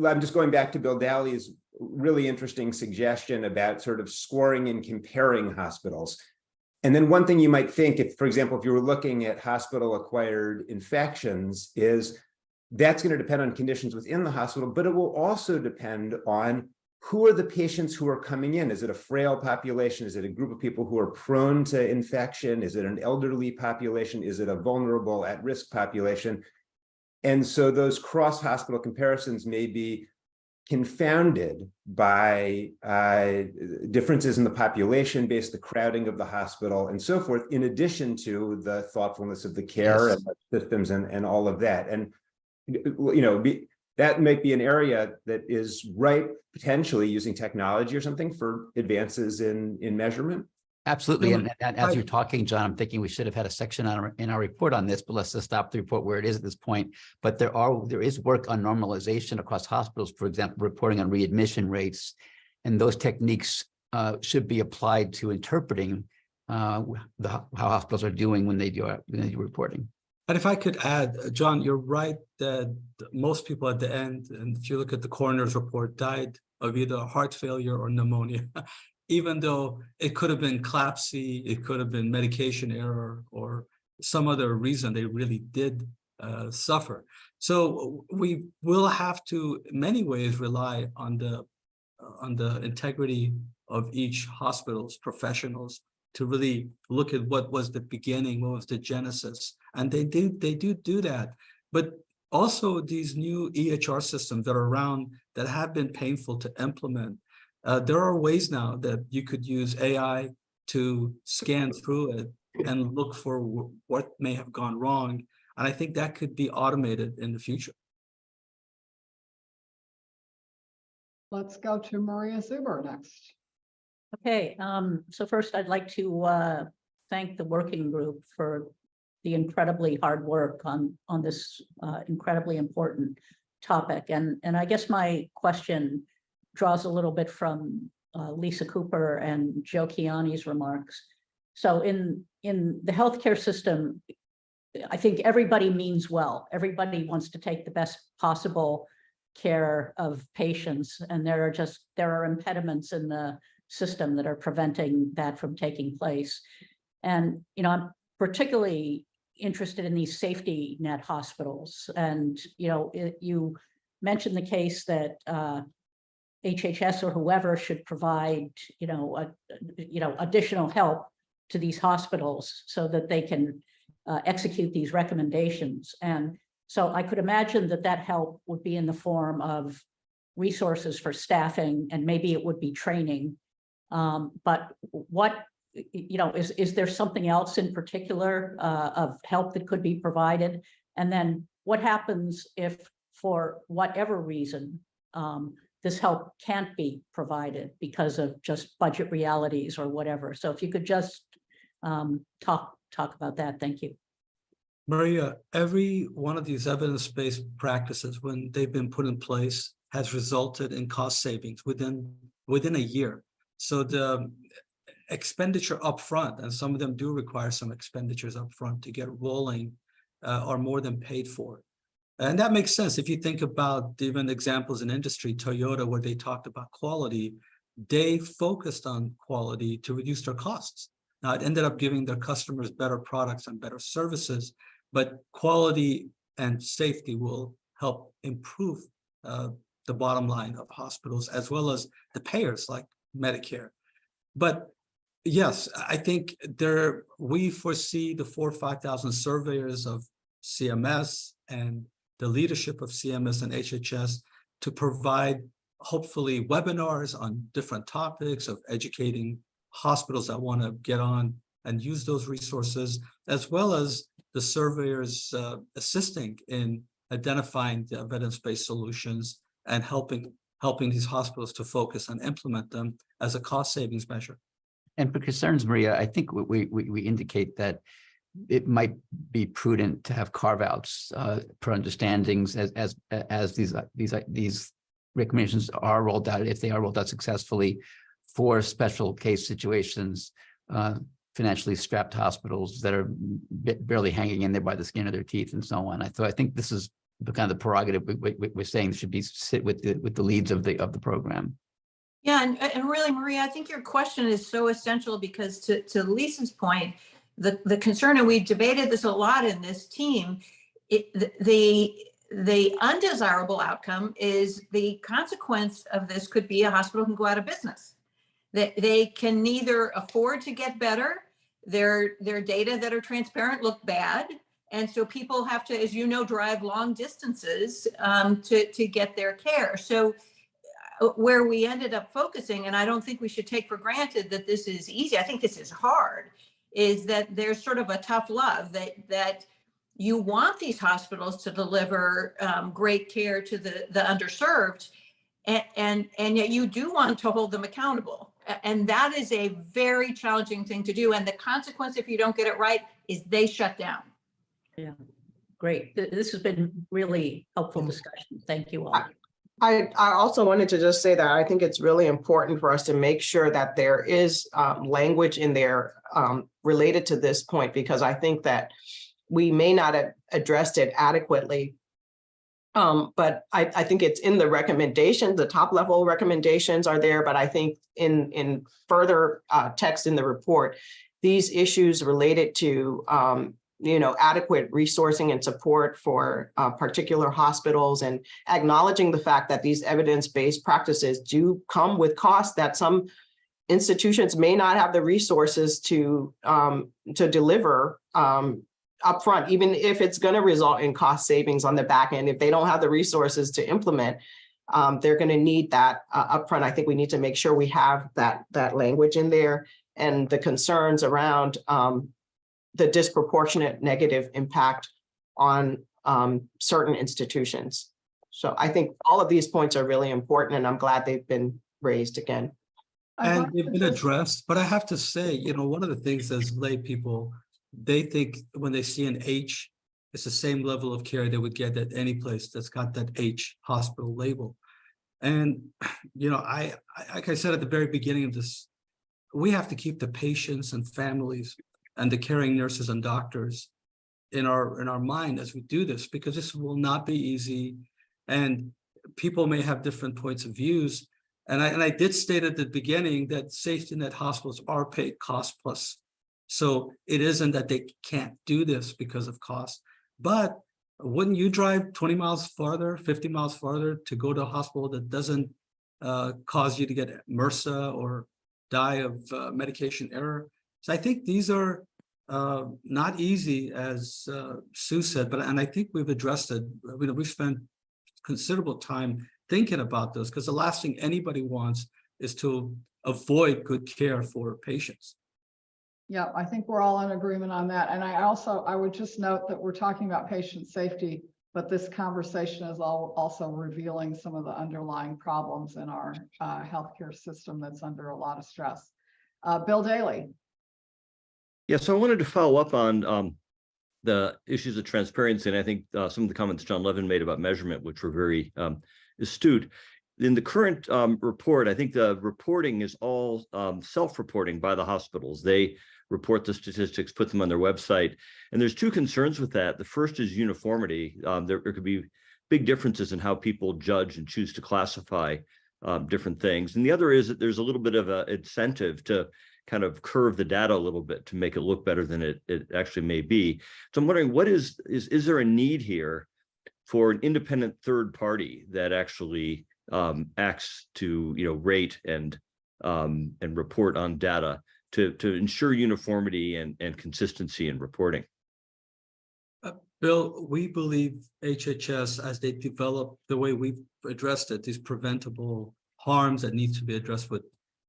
K: I'm just going back to Bill Daly's really interesting suggestion about sort of scoring and comparing hospitals. And then one thing you might think, if, for example, if you were looking at hospital-acquired infections, is that's going to depend on conditions within the hospital, but it will also depend on who are the patients who are coming in. Is it a frail population? Is it a group of people who are prone to infection? Is it an elderly population? Is it a vulnerable at-risk population? And so those cross-hospital comparisons may be confounded by differences in the population based, the crowding of the hospital and so forth, in addition to the thoughtfulness of the care and the systems and all of that. And, you know, that might be an area that is ripe, potentially using technology or something for advances in measurement.
C: Absolutely. And as you're talking, John, I'm thinking we should have had a section in our report on this, but let's just stop the report where it is at this point. But there is work on normalization across hospitals, for example, reporting on readmission rates. And those techniques should be applied to interpreting how hospitals are doing when they do reporting.
D: And if I could add, John, you're right that most people at the end, and if you look at the coroner's report, died of either heart failure or pneumonia. Even though it could have been CLABSI, it could have been medication error or some other reason they really did suffer. So we will have to, in many ways, rely on the integrity of each hospital's professionals to really look at what was the beginning, what was the genesis, and they do that. But also these new EHR systems that are around that have been painful to implement. There are ways now that you could use AI to scan through it and look for what may have gone wrong. And I think that could be automated in the future.
B: Let's go to Maria Zuber next.
A: Okay, so first I'd like to thank the working group for the incredibly hard work on this incredibly important topic. And I guess my question draws a little bit from Lisa Cooper and Joe Chiani's remarks. So in the healthcare system, I think everybody means well. Everybody wants to take the best possible care of patients, and there are impediments in the system that are preventing that from taking place. And I'm particularly interested in these safety net hospitals. And you mentioned the case that HHS or whoever should provide additional help to these hospitals so that they can execute these recommendations. And so I could imagine that help would be in the form of resources for staffing, and maybe it would be training. But what, is there something else in particular of help that could be provided? And then what happens if, for whatever reason, this help can't be provided because of just budget realities or whatever? So if you could just talk about that. Thank you.
D: Maria, every one of these evidence-based practices, when they've been put in place, has resulted in cost savings within a year. So the expenditure upfront, and some of them do require some expenditures upfront to get rolling, are more than paid for. And that makes sense. If you think about even examples in industry, Toyota, where they talked about quality, they focused on quality to reduce their costs. Now, it ended up giving their customers better products and better services, but quality and safety will help improve the bottom line of hospitals, as well as the payers like Medicare. But yes, I think we foresee the 4,000 or 5,000 surveyors of CMS and the leadership of CMS and HHS to provide hopefully webinars on different topics of educating hospitals that want to get on and use those resources, as well as the surveyors assisting in identifying the evidence-based solutions and helping these hospitals to focus and implement them as a cost savings measure.
C: And for concerns, Maria, I think we indicate that it might be prudent to have carve-outs per understandings as these recommendations are rolled out, if they are rolled out successfully, for special case situations, financially strapped hospitals that are barely hanging in there by the skin of their teeth and so on. I think this is the kind of the prerogative we're saying should be sit with the leads of the program.
H: Yeah, and really, Maria, I think your question is so essential, because to Lisa's point, the concern, and we've debated this a lot in this team, the undesirable outcome is the consequence of this could be a hospital can go out of business. They can neither afford to get better, their data that are transparent look bad, and so people have to, as you know, drive long distances to get their care. So where we ended up focusing, and I don't think we should take for granted that this is easy, I think this is hard, is that there's sort of a tough love that you want these hospitals to deliver great care to the underserved, and yet you do want to hold them accountable. And that is a very challenging thing to do. And the consequence, if you don't get it right, is they shut down.
A: Yeah, great. This has been really helpful discussion. Thank you all.
I: I also wanted to just say that I think it's really important for us to make sure that there is language in there related to this point, because I think that we may not have addressed it adequately. But I think it's in the recommendations, the top level recommendations are there, but I think in further text in the report, these issues related to adequate resourcing and support for particular hospitals, and acknowledging the fact that these evidence-based practices do come with costs that some institutions may not have the resources to deliver upfront, even if it's going to result in cost savings on the back end. If they don't have the resources to implement, they're going to need that upfront. I think we need to make sure we have that language in there, and the concerns around the disproportionate negative impact on certain institutions. So I think all of these points are really important, and I'm glad they've been raised again.
B: I'd like
D: And they've
B: to
D: been
B: just-
D: addressed, but I have to say, one of the things as lay people, they think when they see an H, it's the same level of care they would get at any place that's got that H hospital label. And, I like I said at the very beginning of this, we have to keep the patients and families and the caring nurses and doctors in our mind as we do this, because this will not be easy. And people may have different points of views. And I did state at the beginning that safety net hospitals are paid cost plus. So it isn't that they can't do this because of cost, but wouldn't you drive 20 miles farther, 50 miles farther to go to a hospital that doesn't cause you to get MRSA or die of medication error? So I think these are not easy, as Sue said, and I think we've addressed it. We've spent considerable time thinking about this, because the last thing anybody wants is to avoid good care for patients.
B: Yeah, I think we're all in agreement on that. And I would just note that we're talking about patient safety, but this conversation is also revealing some of the underlying problems in our healthcare system that's under a lot of stress. Bill Daly.
E: Yeah, so I wanted to follow up on the issues of transparency, and I think some of the comments John Levin made about measurement, which were very astute. In the current report, I think the reporting is all self-reporting by the hospitals. They report the statistics, put them on their website, and there's two concerns with that. The first is uniformity. There could be big differences in how people judge and choose to classify different things. And the other is that there's a little bit of an incentive to kind of curve the data a little bit to make it look better than it actually may be. So I'm wondering, what is there a need here for an independent third party that actually acts to rate and report on data to ensure uniformity and consistency in reporting?
D: Bill, we believe HHS, as they develop the way we've addressed it, these preventable harms that need to be addressed with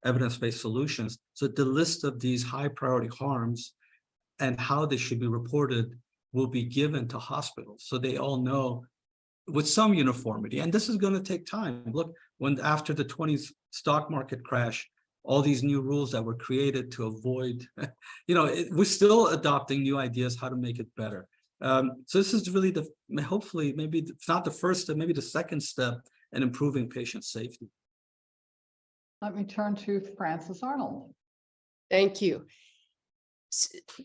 D: evidence-based solutions. So the list of these high priority harms and how they should be reported will be given to hospitals, so they all know with some uniformity. And this is going to take time. Look, after the 20s stock market crash, all these new rules that were created to avoid, we're still adopting new ideas how to make it better. So this is really hopefully, maybe it's not the first step, maybe the second step in improving patient safety.
B: Let me turn to Frances Arnold.
F: Thank you.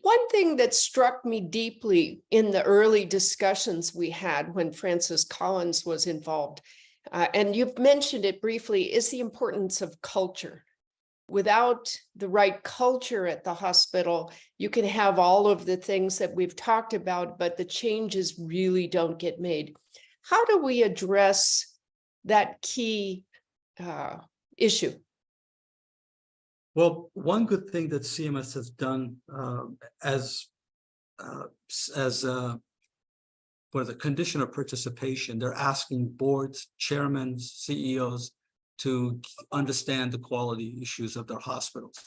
F: One thing that struck me deeply in the early discussions we had when Francis Collins was involved, and you've mentioned it briefly, is the importance of culture. Without the right culture at the hospital, you can have all of the things that we've talked about, but the changes really don't get made. How do we address that key issue?
D: Well, one good thing that CMS has done as for the condition of participation, they're asking boards, chairmen, CEOs to understand the quality issues of their hospitals.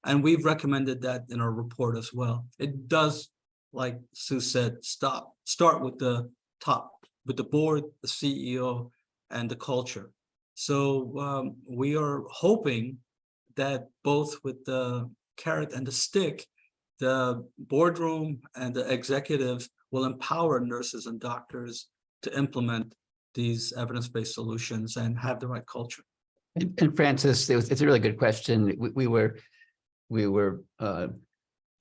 D: And we've recommended that in our report as well. It does, like Sue said, start with the top, with the board, the CEO, and the culture. So we are hoping that both with the carrot and the stick, the boardroom and the executives will empower nurses and doctors to implement these evidence-based solutions and have the right culture.
C: And Francis, it's a really good question. We were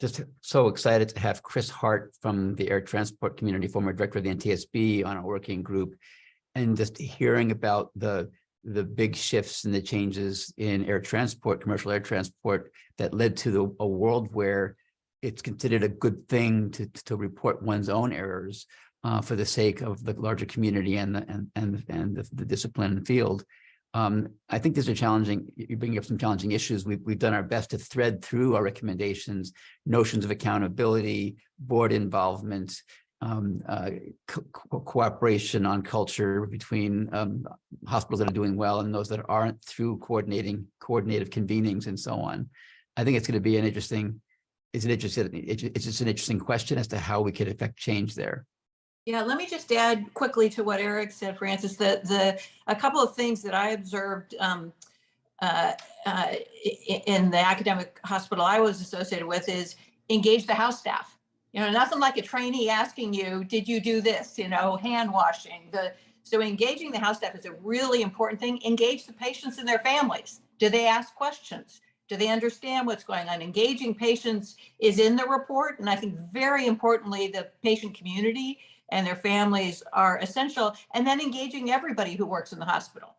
C: just so excited to have Chris Hart from the air transport community, former director of the NTSB, on a working group, and just hearing about the big shifts and the changes in air transport, commercial air transport, that led to a world where it's considered a good thing to report one's own errors for the sake of the larger community and the discipline and field. I think these are challenging. You bring up some challenging issues. We've done our best to thread through our recommendations, notions of accountability, board involvement, cooperation on culture between hospitals that are doing well and those that aren't, through coordinative convenings and so on. I think it's going to be an interesting is an interesting, it's just an interesting question as to how we could affect change there.
H: Yeah, let me just add quickly to what Eric said, Francis, that a couple of things that I observed in the academic hospital I was associated with is engage the house staff. You know, nothing like a trainee asking you, did you do this? You know, hand washing. So engaging the house staff is a really important thing. Engage the patients and their families. Do they ask questions? Do they understand what's going on? Engaging patients is in the report. And I think very importantly, the patient community and their families are essential. And then engaging everybody who works in the hospital.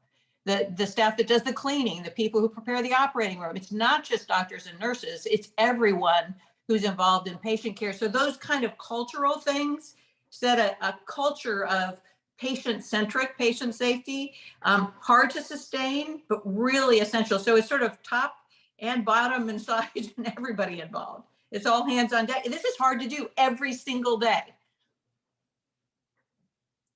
H: The staff that does the cleaning, the people who prepare the operating room. It's not just doctors and nurses, it's everyone who's involved in patient care. So those kind of cultural things set a culture of patient-centric patient safety, hard to sustain, but really essential. So it's sort of top and bottom and side and everybody involved. It's all hands on deck. This is hard to do every single day.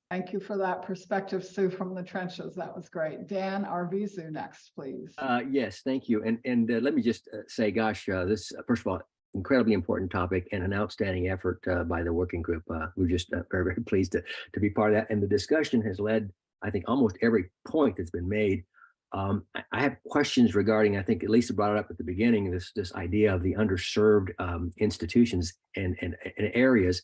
B: Thank you for that perspective, Sue, from the trenches. That was great. Dan Arvizu next, please.
L: Yes, thank you. And let me just say, gosh, this, first of all, incredibly important topic and an outstanding effort by the working group. We're just very, very pleased to be part of that. And the discussion has led, I think, almost every point that's been made. I have questions regarding, I think Lisa brought it up at the beginning, this idea of the underserved institutions and areas.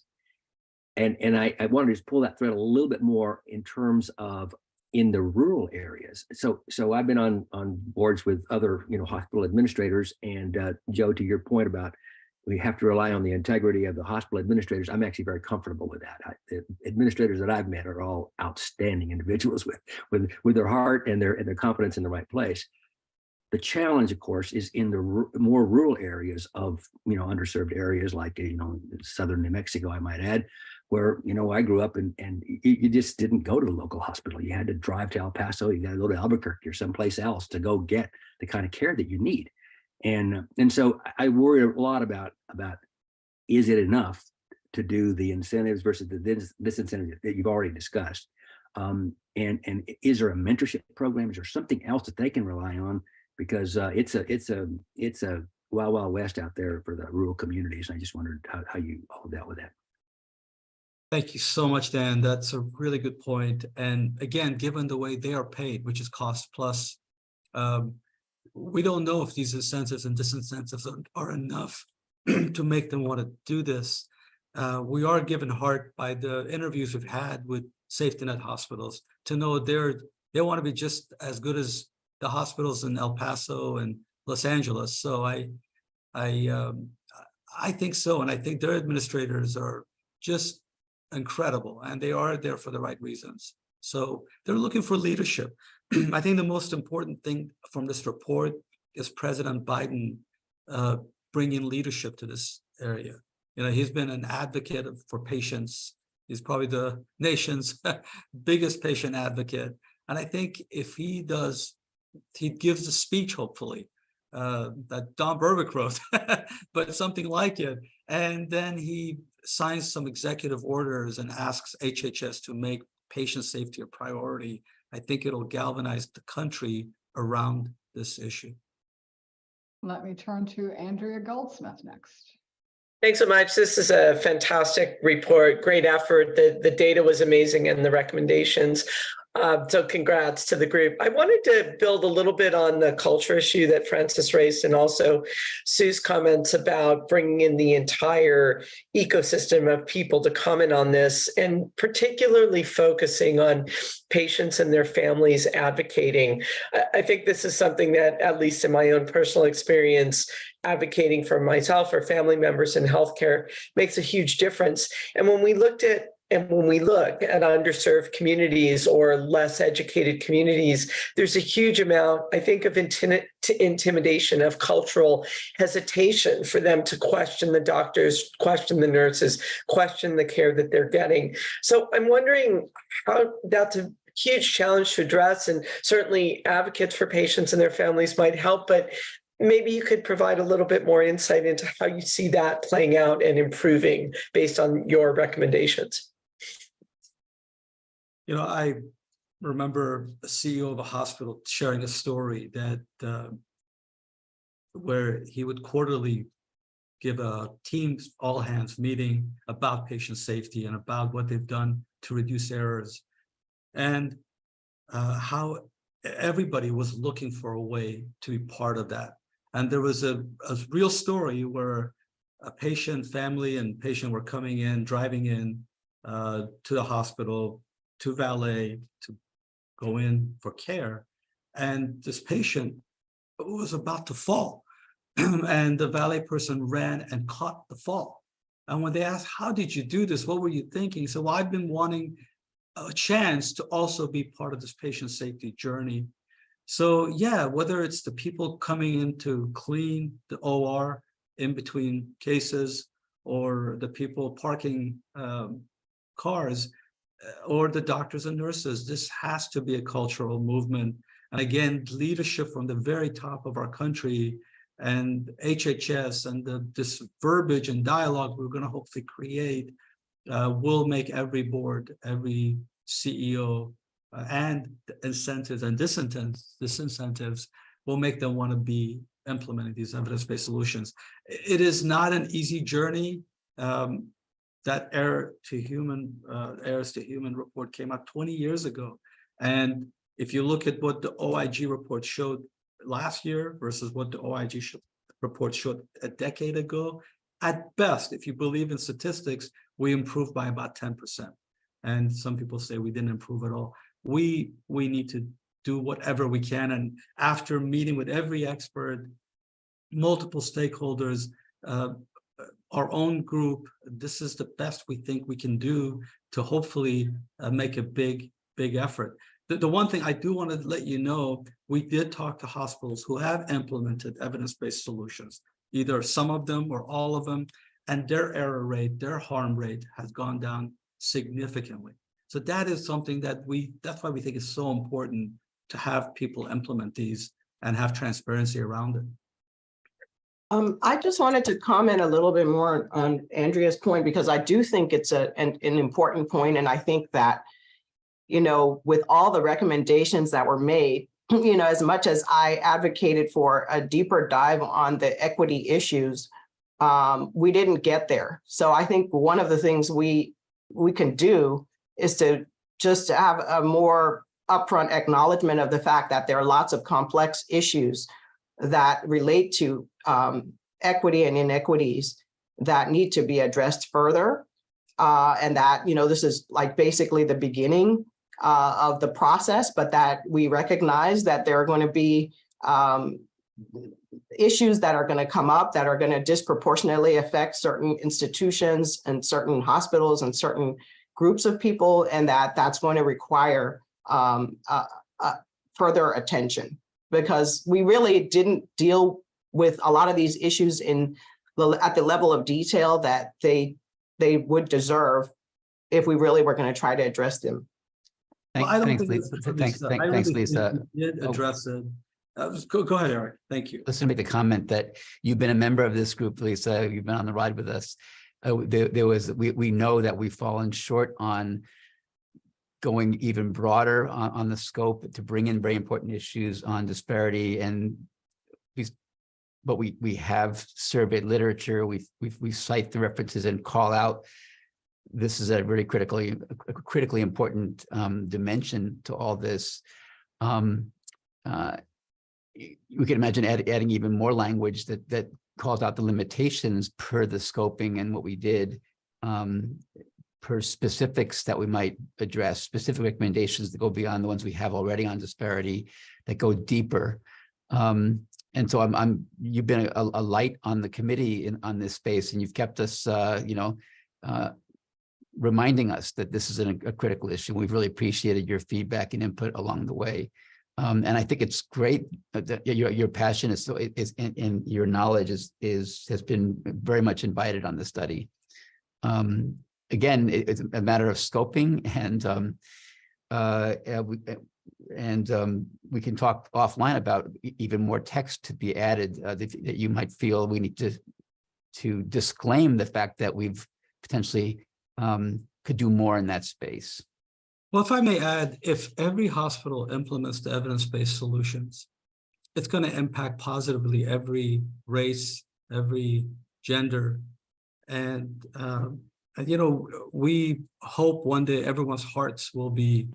L: And I wanted to just pull that thread a little bit more in terms of in the rural areas. So I've been on boards with other, hospital administrators, and Joe, to your point about we have to rely on the integrity of the hospital administrators, I'm actually very comfortable with that. The administrators that I've met are all outstanding individuals with their heart and their confidence in the right place. The challenge, of course, is in the more rural areas of, underserved areas like, southern New Mexico, I might add, where, I grew up and you just didn't go to the local hospital. You had to drive to El Paso, you got to go to Albuquerque or someplace else to go get the kind of care that you need. And so I worry a lot about is it enough to do the incentives versus the disincentive that you've already discussed? And is there a mentorship program? Is there something else that they can rely on? Because it's a wild west out there for the rural communities. And I just wondered how you all dealt with that.
D: Thank you so much, Dan. That's a really good point. And again, given the way they are paid, which is cost plus, we don't know if these incentives and disincentives are enough to make them want to do this. We are given heart by the interviews we've had with safety net hospitals to know they want to be just as good as the hospitals in El Paso and Los Angeles. So I think so, and I think their administrators are just incredible, and they are there for the right reasons. So they're looking for leadership. I think the most important thing from this report is President Biden bringing leadership to this area. He's been an advocate for patients. He's probably the nation's biggest patient advocate. And I think if he gives a speech, hopefully, that Don Berwick wrote, but something like it. And then he signs some executive orders and asks HHS to make patient safety a priority. I think it'll galvanize the country around this issue.
B: Let me turn to Andrea Goldsmith next.
I: Thanks so much. This is a fantastic report, great effort. The data was amazing and the recommendations. So congrats to the group. I wanted to build a little bit on the culture issue that Francis raised, and also Sue's comments about bringing in the entire ecosystem of people to comment on this, and particularly focusing on patients and their families advocating. I think this is something that, at least in my own personal experience, advocating for myself or family members in healthcare makes a huge difference. And when we look at underserved communities or less educated communities, there's a huge amount, I think, of intimidation, of cultural hesitation for them to question the doctors, question the nurses, question the care that they're getting. So I'm wondering how that's a huge challenge to address, and certainly advocates for patients and their families might help, but maybe you could provide a little bit more insight into how you see that playing out and improving based on your recommendations.
D: I remember a CEO of a hospital sharing a story that where he would quarterly give a team's all hands meeting about patient safety and about what they've done to reduce errors, and how everybody was looking for a way to be part of that. And there was a real story where a patient, family and patient were coming in, driving in to the hospital, to valet, to go in for care. And this patient was about to fall. And the valet person ran and caught the fall. And when they asked, how did you do this? What were you thinking? So well, I've been wanting a chance to also be part of this patient safety journey. So yeah, whether it's the people coming in to clean the OR in between cases, or the people parking cars, or the doctors and nurses, this has to be a cultural movement. And again, leadership from the very top of our country and HHS and this verbiage and dialogue we're going to hopefully create will make every board, every CEO, and incentives and disincentives will make them want to be implementing these evidence-based solutions. It is not an easy journey. That errors to human report came out 20 years ago. And if you look at what the OIG report showed last year versus what the OIG report showed a decade ago, at best, if you believe in statistics, we improved by about 10%. And some people say we didn't improve at all. We need to do whatever we can. And after meeting with every expert, multiple stakeholders, our own group, this is the best we think we can do to hopefully make a big effort. The one thing I do want to let you know, we did talk to hospitals who have implemented evidence-based solutions, either some of them or all of them, and their error rate, their harm rate has gone down significantly. So that is something that that's why we think it's so important to have people implement these and have transparency around it.
I: I just wanted to comment a little bit more on Andrea's point, because I do think it's an important point. And I think that, with all the recommendations that were made, as much as I advocated for a deeper dive on the equity issues, we didn't get there. So I think one of the things we can do is to just have a more upfront acknowledgement of the fact that there are lots of complex issues that relate to equity and inequities that need to be addressed further. And that, this is like basically the beginning of the process, but that we recognize that there are going to be issues that are going to come up that are going to disproportionately affect certain institutions and certain hospitals and certain groups of people, and that's going to require further attention, because we really didn't deal with a lot of these issues at the level of detail that they would deserve if we really were going to try to address them.
C: Thanks, Lisa.
D: You did address it. Go ahead, Eric. Thank you.
C: Let's make the comment that you've been a member of this group, Lisa. You've been on the ride with us. We know that we've fallen short on going even broader on the scope to bring in very important issues on disparity, but we have surveyed literature. We cite the references and call out. This is a very critically important dimension to all this. We can imagine adding even more language that calls out the limitations per the scoping and what we did, per specifics that we might address, specific recommendations that go beyond the ones we have already on disparity, that go deeper. And so you've been a light on the committee on this space, and you've kept us, reminding us that this is a critical issue. We've really appreciated your feedback and input along the way. And I think it's great that your passion is and your knowledge has been very much invited on the study. Again, it's a matter of scoping, and we can talk offline about even more text to be added that you might feel we need to disclaim the fact that we've potentially could do more in that space.
D: Well, if I may add, if every hospital implements the evidence-based solutions, it's going to impact positively every race, every gender. And, we hope one day everyone's hearts will be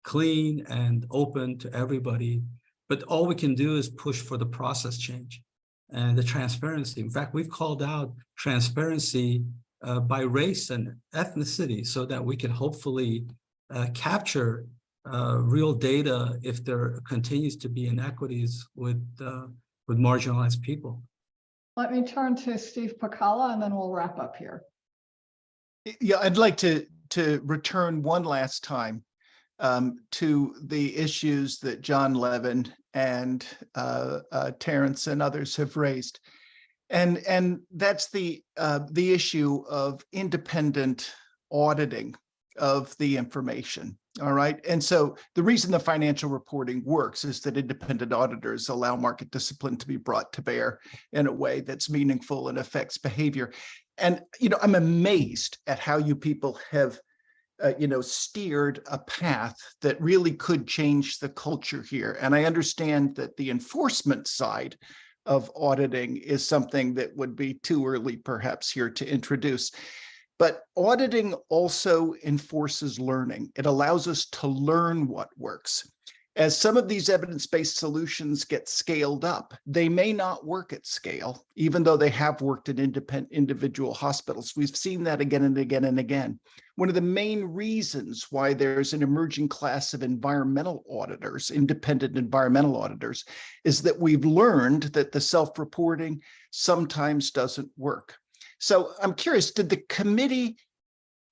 D: clean and open to everybody. But all we can do is push for the process change and the transparency. In fact, we've called out transparency by race and ethnicity so that we can hopefully capture real data if there continues to be inequities with marginalized people.
B: Let me turn to Steve Pacala and then we'll wrap up here.
M: Yeah, I'd like to return one last time to the issues that John Levin and Terrence and others have raised. And that's the issue of independent auditing of the information. All right. And so the reason the financial reporting works is that independent auditors allow market discipline to be brought to bear in a way that's meaningful and affects behavior. And, I'm amazed at how you people have, steered a path that really could change the culture here. And I understand that the enforcement side of auditing is something that would be too early perhaps here to introduce. But auditing also enforces learning. It allows us to learn what works. As some of these evidence-based solutions get scaled up, they may not work at scale, even though they have worked in individual hospitals. We've seen that again and again and again. One of the main reasons why there's an emerging class of environmental auditors, independent environmental auditors, is that we've learned that the self-reporting sometimes doesn't work. So I'm curious, did the committee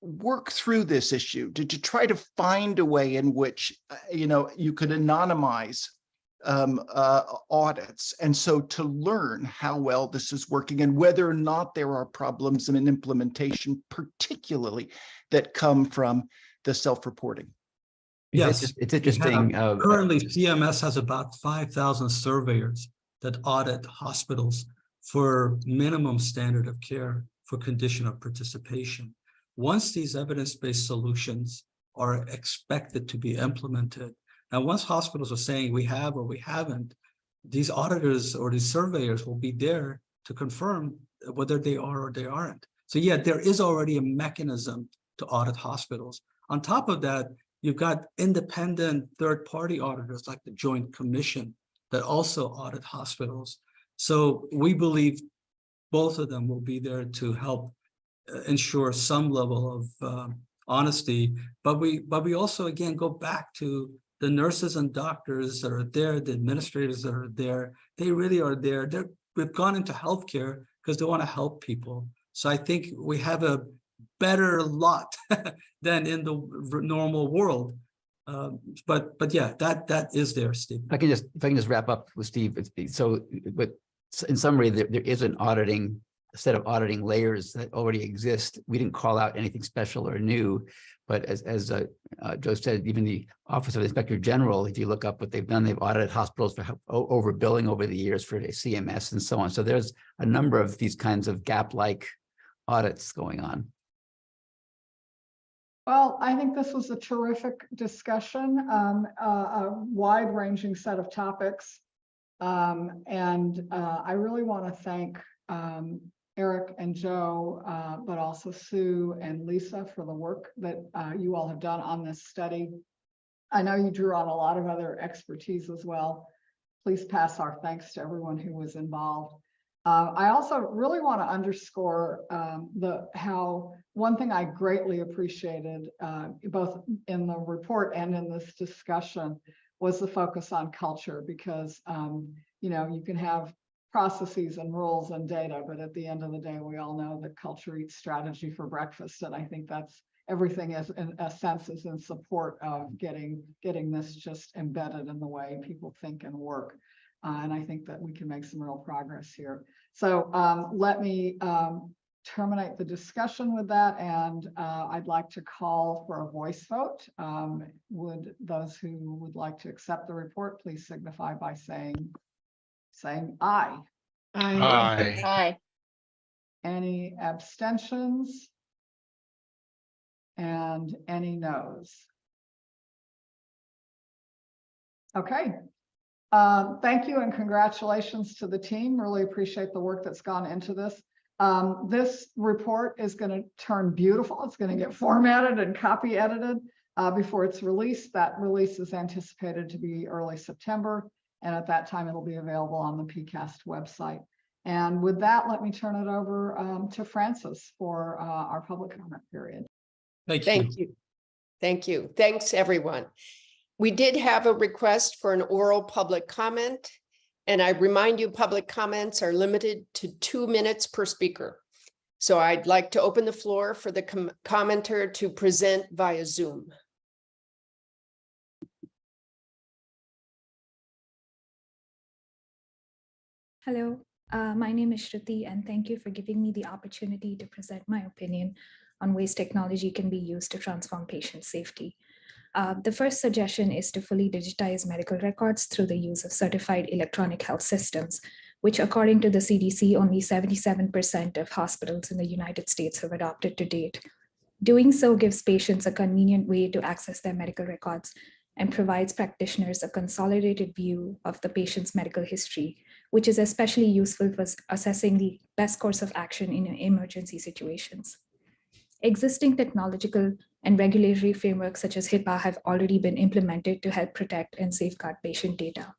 M: work through this issue? Did you try to find a way in which, you could anonymize audits, and so to learn how well this is working and whether or not there are problems in implementation, particularly that come from the self-reporting?
D: Yes,
C: it's interesting.
D: Currently, CMS has about 5,000 surveyors that audit hospitals for minimum standard of care for condition of participation. Once these evidence-based solutions are expected to be implemented, and once hospitals are saying we have or we haven't, these auditors or these surveyors will be there to confirm whether they are or they aren't. So yeah, there is already a mechanism to audit hospitals. On top of that, you've got independent third-party auditors like the Joint Commission that also audit hospitals. So we believe both of them will be there to help ensure some level of honesty, but we also again go back to the nurses and doctors that are there, the administrators that are there. They really are there. We've gone into healthcare because they want to help people. So I think we have a better lot than in the normal world. But yeah, that is there, Steve.
C: If I can just wrap up with Steve. But in summary, there is an auditing set of auditing layers that already exist. We didn't call out anything special or new, but as Joe said, even the Office of the Inspector General, if you look up what they've done, they've audited hospitals for overbilling over the years for the CMS and so on. So there's a number of these kinds of gap-like audits going on.
B: Well, I think this was a terrific discussion, a wide-ranging set of topics. I really want to thank Eric and Joe, but also Sue and Lisa for the work that you all have done on this study. I know you drew on a lot of other expertise as well. Please pass our thanks to everyone who was involved. I also really want to underscore how one thing I greatly appreciated both in the report and in this discussion was the focus on culture, because you can have processes and rules and data, but at the end of the day, we all know that culture eats strategy for breakfast. And I think that's everything is in a sense is in support of getting this just embedded in the way people think and work. And I think that we can make some real progress here. So let me terminate the discussion with that. And I'd like to call for a voice vote. Would those who would like to accept the report, please signify by saying aye.
H: Aye.
N: Aye.
B: Any abstentions? And any noes? Okay. Thank you and congratulations to the team. Really appreciate the work that's gone into this. This report is going to turn beautiful. It's going to get formatted and copy edited before it's released. That release is anticipated to be early September. And at that time, it'll be available on the PCAST website. And with that, let me turn it over to Francis for our public comment period.
F: Thank you. Thank you. Thanks, everyone. We did have a request for an oral public comment, and I remind you, public comments are limited to 2 minutes per speaker. So I'd like to open the floor for the commenter to present via Zoom.
N: Hello, my name is Shruti, and thank you for giving me the opportunity to present my opinion on ways technology can be used to transform patient safety. The first suggestion is to fully digitize medical records through the use of certified electronic health systems, which according to the CDC, only 77% of hospitals in the United States have adopted to date. Doing so gives patients a convenient way to access their medical records and provides practitioners a consolidated view of the patient's medical history, which is especially useful for assessing the best course of action in emergency situations. Existing technological and regulatory frameworks such as HIPAA have already been implemented to help protect and safeguard patient data.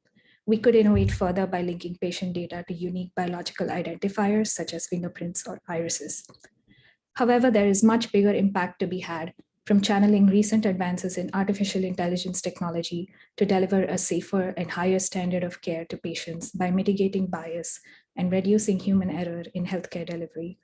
N: We could innovate further by linking patient data to unique biological identifiers such as fingerprints or irises. However, there is much bigger impact to be had from channeling recent advances in artificial intelligence technology to deliver a safer and higher standard of care to patients by mitigating bias and reducing human error in healthcare delivery.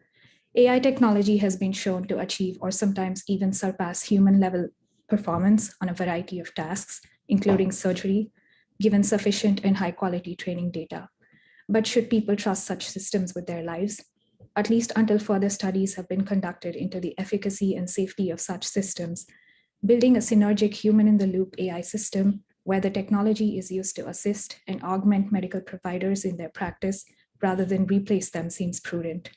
N: AI technology has been shown to achieve or sometimes even surpass human-level performance on a variety of tasks, including surgery, given sufficient and high-quality training data. But should people trust such systems with their lives? At least until further studies have been conducted into the efficacy and safety of such systems, building a synergic human-in-the-loop AI system where the technology is used to assist and augment medical providers in their practice rather than replace them seems prudent.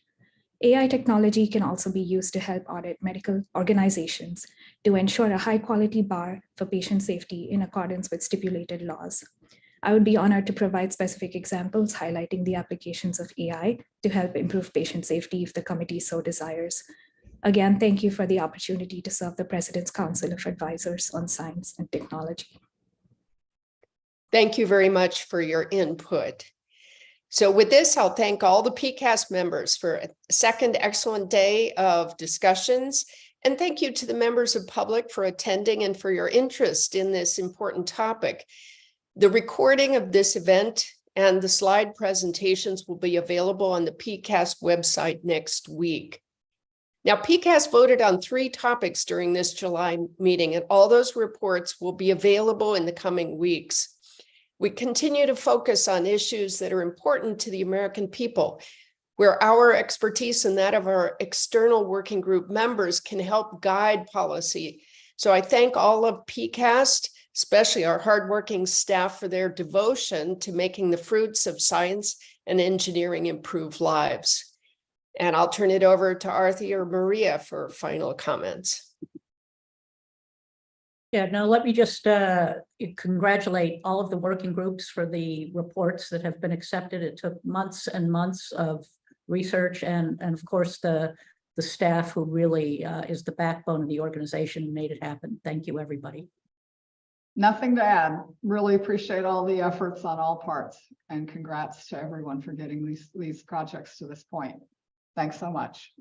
N: AI technology can also be used to help audit medical organizations to ensure a high-quality bar for patient safety in accordance with stipulated laws. I would be honored to provide specific examples highlighting the applications of AI to help improve patient safety if the committee so desires. Again, thank you for the opportunity to serve the President's Council of Advisors on Science and Technology.
F: Thank you very much for your input. So with this, I'll thank all the PCAST members for a second excellent day of discussions. And thank you to the members of public for attending and for your interest in this important topic. The recording of this event and the slide presentations will be available on the PCAST website next week. Now, PCAST voted on 3 topics during this July meeting, and all those reports will be available in the coming weeks. We continue to focus on issues that are important to the American people, where our expertise and that of our external working group members can help guide policy. So I thank all of PCAST, especially our hardworking staff, for their devotion to making the fruits of science and engineering improve lives. And I'll turn it over to Arthi or Maria for final comments.
A: Yeah, no, let me just congratulate all of the working groups for the reports that have been accepted. It took months and months of research and of course the staff who really is the backbone of the organization and made it happen. Thank you, everybody.
B: Nothing to add. Really appreciate all the efforts on all parts, and congrats to everyone for getting these projects to this point. Thanks so much.